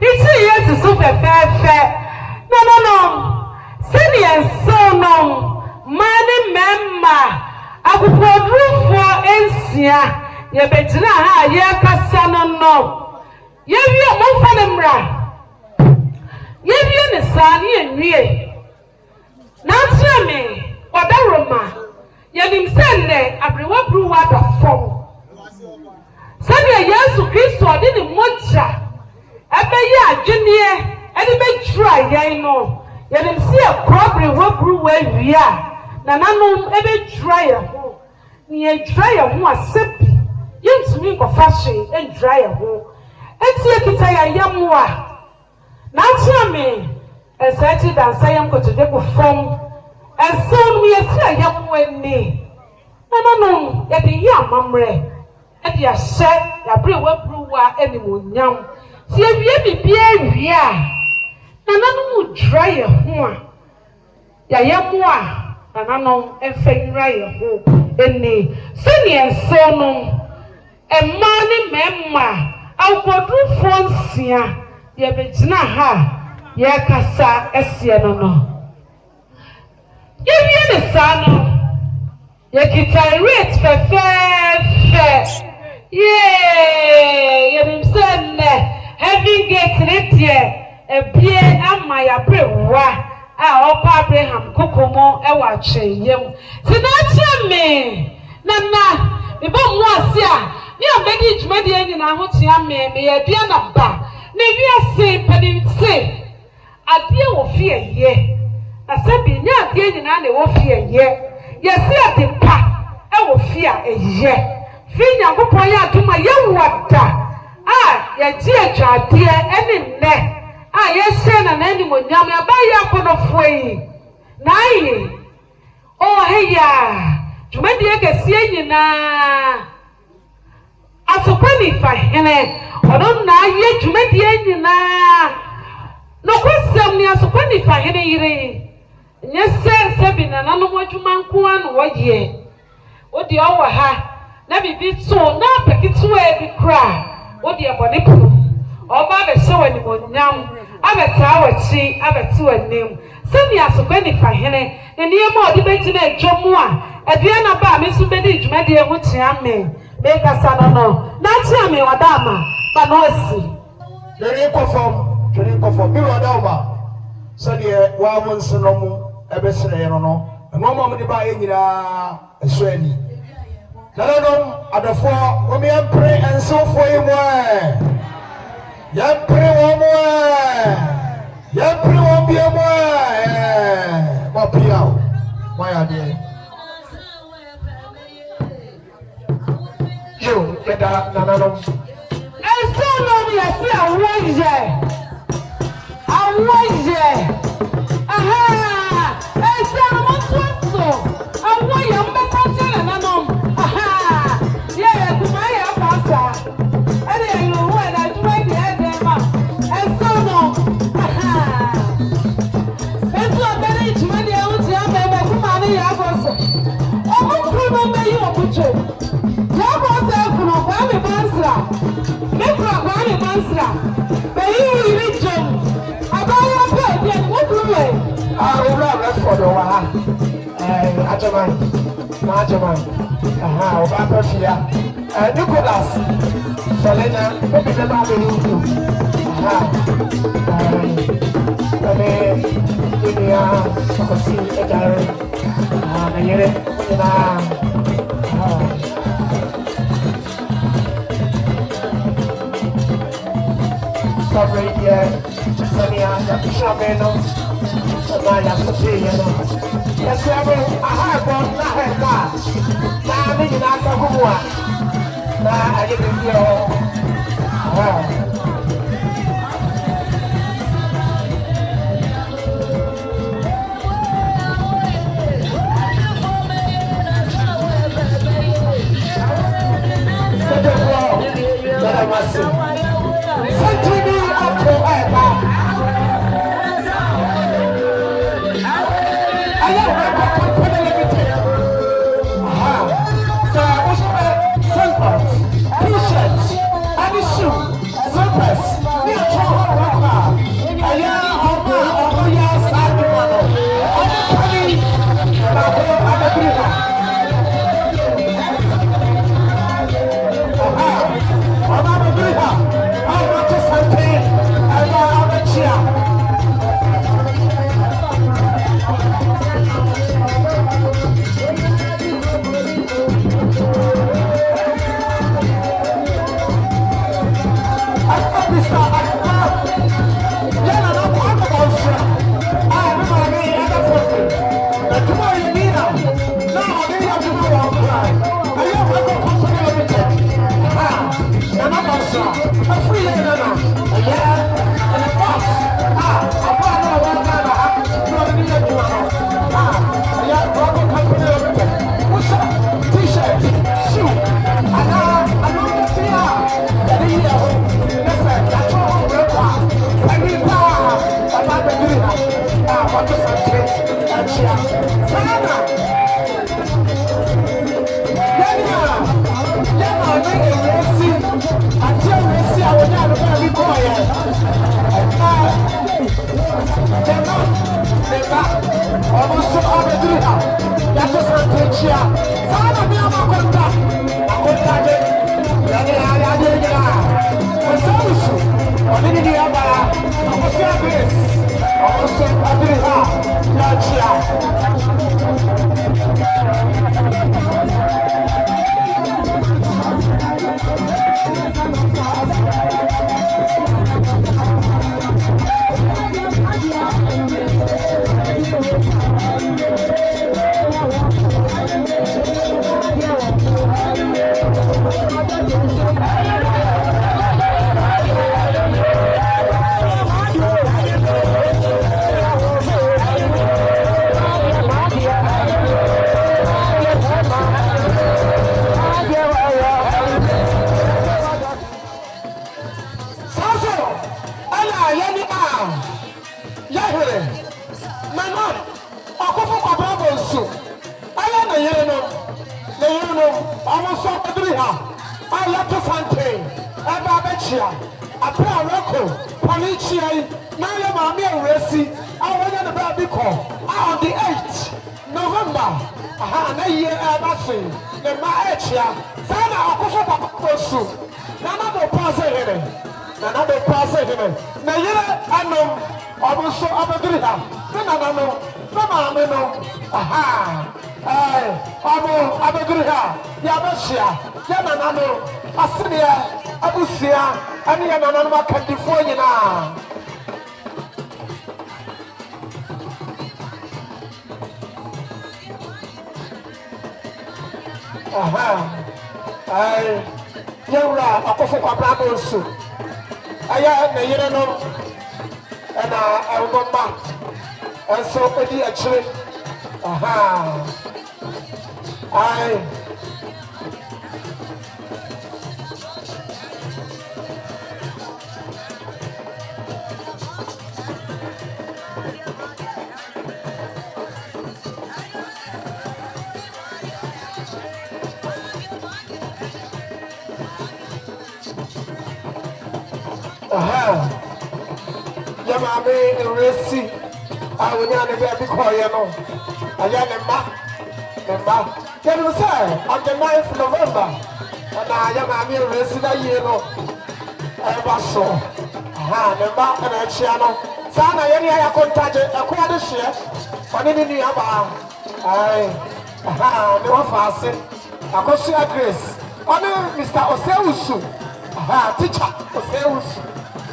Iti yes so fefe. No. Seni enso no. Mani memma. Akupodrufo ensia. Ye betina ha ye kasa no. Ye wie mo fa ne mra. Ye wie ne sa ne enwie. Na tia me odaroma. Ye nim senne abrewa Bruwa da fom. Sani Yesu Kristo odi ni moja. Ebe ya adwene ene be try yan no ye dem see a abrewa Bruwa wia na nanom ebe try ho ni try ho asepi yentumi ko fashion en try ho enti ekita ya yamwa na tia me esati dansa yam ko tede ko fom enso mi esi yamwa ni na nanom ye de ya mamre e de ahye ya abrewa Bruwa eni monyam si ewie bibia wia nananom dry ho a ya yemo a nananom enfenra ye ho eni seni enso no emma ne memma akodufo nsia ye begina ha ye kasa esie no ye wie ne sa no ye kita rate fefe ye nimsenne having get ready ebie ama ya Bruwa a opa Abraham kokomo e wa tweyem tinachia me nana me bo mu ase a me amedi djumadi anyina ho tia me ye dua na ba na wi ase padinse ade wo fie ye na sabi nya ade anyina na wo fie ye yesi ade pa e wo fie a eye fi Nyankopon ya aduma ye wada ya tie twade ene nne ye na nani monyam ya ba ya konofo yi na yi heya djumadi egesie nyina asopani fa hene odon na ye djumadi nyina no kwesem ni asopani fa hene yire nyese bi na nanom adwuma nko an wo ye odi owo ha na bibi so na pakitu e bi kra odi abone pu oba be se wani monyam abeta wachi abeti wanim semi asopani fa hene ne yema odi begina adwomu a adua na ba me so bedi djumadi ho tia me ka sanono na tia me wadama ba no asi Jere kofom mi wadama sadi wa mun sinomu ebesere ye no mo mo de ba ye nyira esuani nananom adafo wo me ampre ensofo yi mo ya pre wo mo ya pre wo bi mo mo pia mo ya de yo beda nananom ensonom ya si awoye aha ensonom so awoye mbesa chere nananom aha ye kuma ya pasa ere yo wo na juwe de edema ensonom aha enso bere juwe de uti amebe kuma ni ya goso omukuru me yi obucho ya goso ekunu kwa me bansra mekura kwa me bansra be yi ri jom abaya pe de okuru we ora me fodo wa Aha, Obama Fia. Nicholas. Selena, maybe the Bible will do. Aha. India, Sokosi, Edari. Ah, Yere, Sorry, yeah. Sonia, Shabeno. Maya Sophia, yes, I have one. Now, I didn't have a good one. Now, I didn't feel. Nana Okofo Kwabena Bonsu. Aya na yere no. Na yere no. Awo so padri ha. Aya to fante. Eba abechia. Apra roko. Panichia. Na ya ma me awresi. Awonya na ba bi ko. On the 8th November. Aha na ye eba se. Na ma echia. Sana Okofo Kwabena Bonsu. Nana Dompoase here. Nana Dompoase here. Na yere anom. Obuso abadri ha. Nana no. Mama me no. Aha. Omo abadri ha. Ya bashia. Ya nana no. Asinia abusia. Ani ya nana no makadifo nyina. Aha. Yewra Okofo Kwabena Bonsu. Aya na yere no. And I remember, and so edi actually, aha, aha. Yamame resi awunya ne be bi koye no aya ne ma Can you say on the 9th of November? And I am a mere resident, you know. I saw. The back and a channel. Sana, any I contact a quarter share. But in the Yaba, I never fasted. Akosua Grace. Mr. Oseusu. Teacher Oseusu.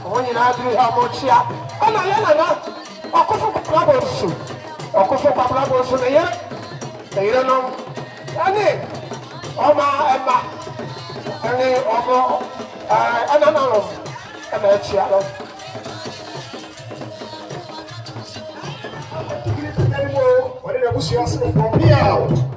When you know how much here. And I am Okofo Kwabena Bonsu. Okofo Kwabena Bonsu, they don't know. Any Emma. Any Omo. And another. And a child. What did I push yourself from here?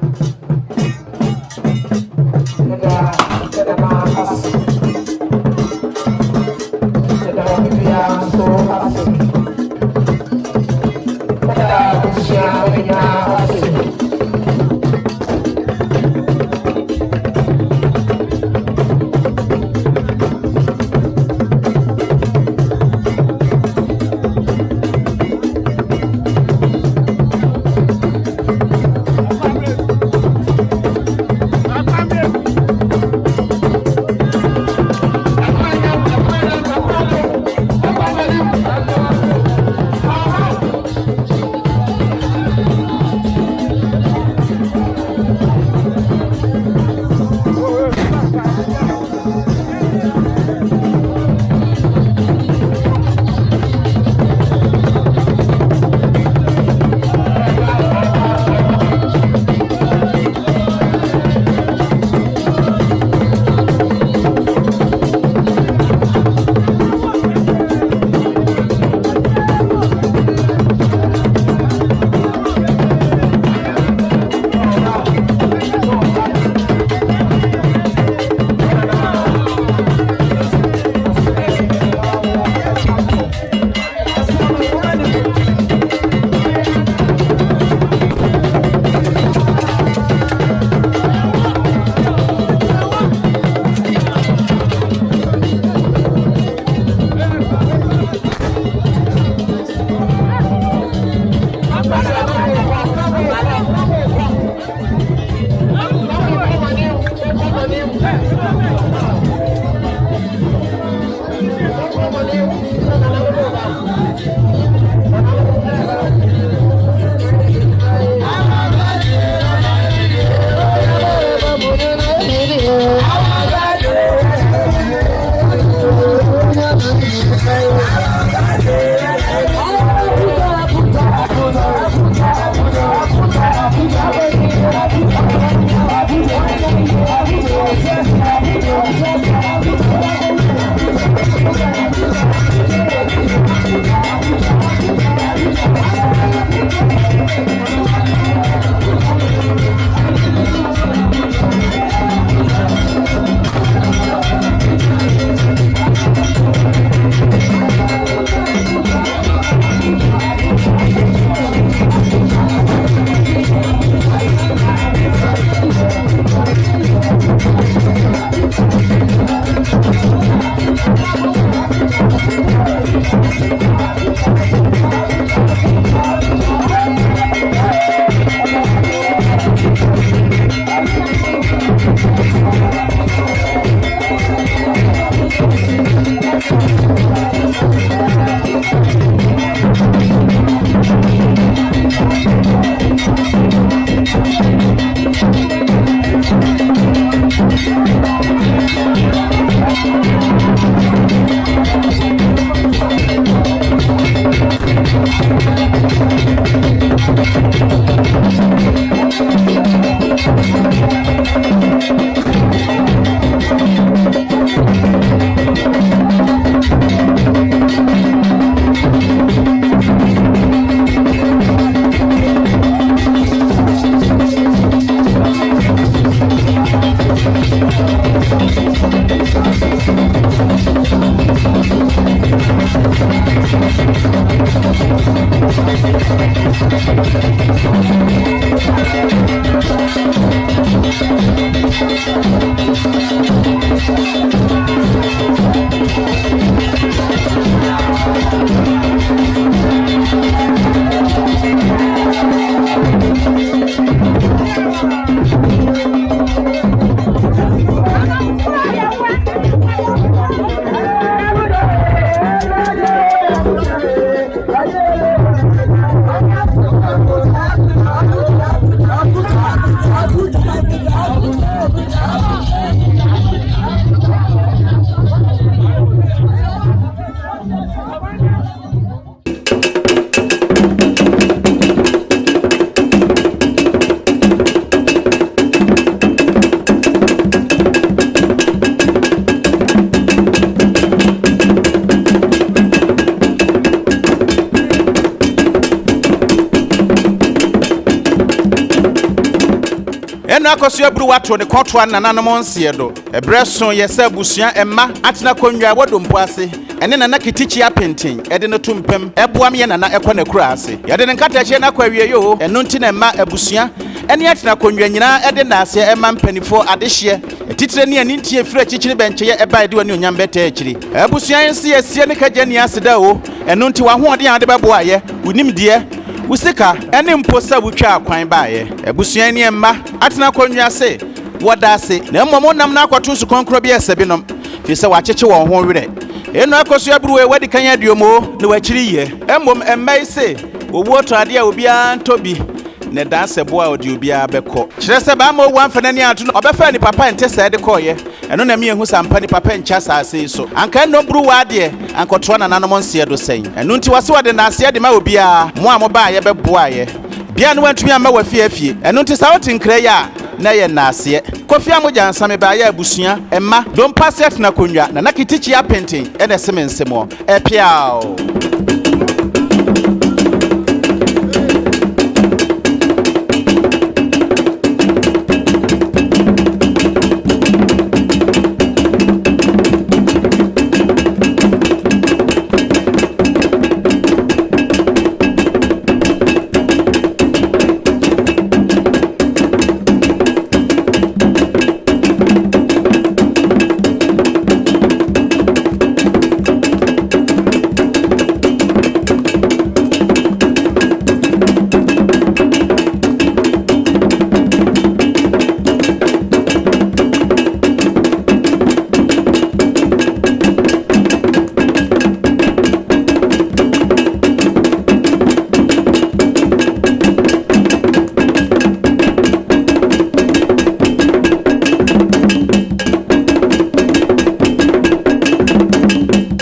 Nana Akosua Bruwa to ne kɔtoa Nana Monsie do. Ebre so ye sɛ busua emma atena konwa wɔ Dompoase. Ene Nana kitichi apenten ede no tumpem eboam ye Nana ekɔ ne kura ase. Yede ne nkatache na kwa wie yo eno nti na emma abusua ene atena konwa nyina ede na ase emma mpanifo adehye. Titire ne ani ntie fira chichiri benche ye eba ede wani onyam beta achiri. Abusua yensi esie ne kagya ni aseda o. Eno nti wa hoɔden ade bɛboa ye. Unim de Usika ene mposa butwa akwan baaye ebusua ni emma atena konwa se woda se na mmom nam na akwato su konkro bi esebinom fi se wacheche won ho werɛ eno Akosua Bruwa wadi kan aduomo ne wachiri ye mmom emmai se owo to ade a obi antobi ne danse boa odi obi abekɔ kyerɛ se ba ma owo amfana ni ato obefa ni papa ente se de kɔye eno na me ehu sampa ni papa ncha saase so anka no Bruwa ade ankɔto na nanom nse do sɛn eno nti wase wade na ase de ma obi a mo amoba ye bɛboa ye bia no wantumi ama wafie eno nti sa wote nkra ya na ye na ase kofi amogya nsame ba ya abusua emma Dompoase na konwa na nakitichi apenten ene semensemo epiao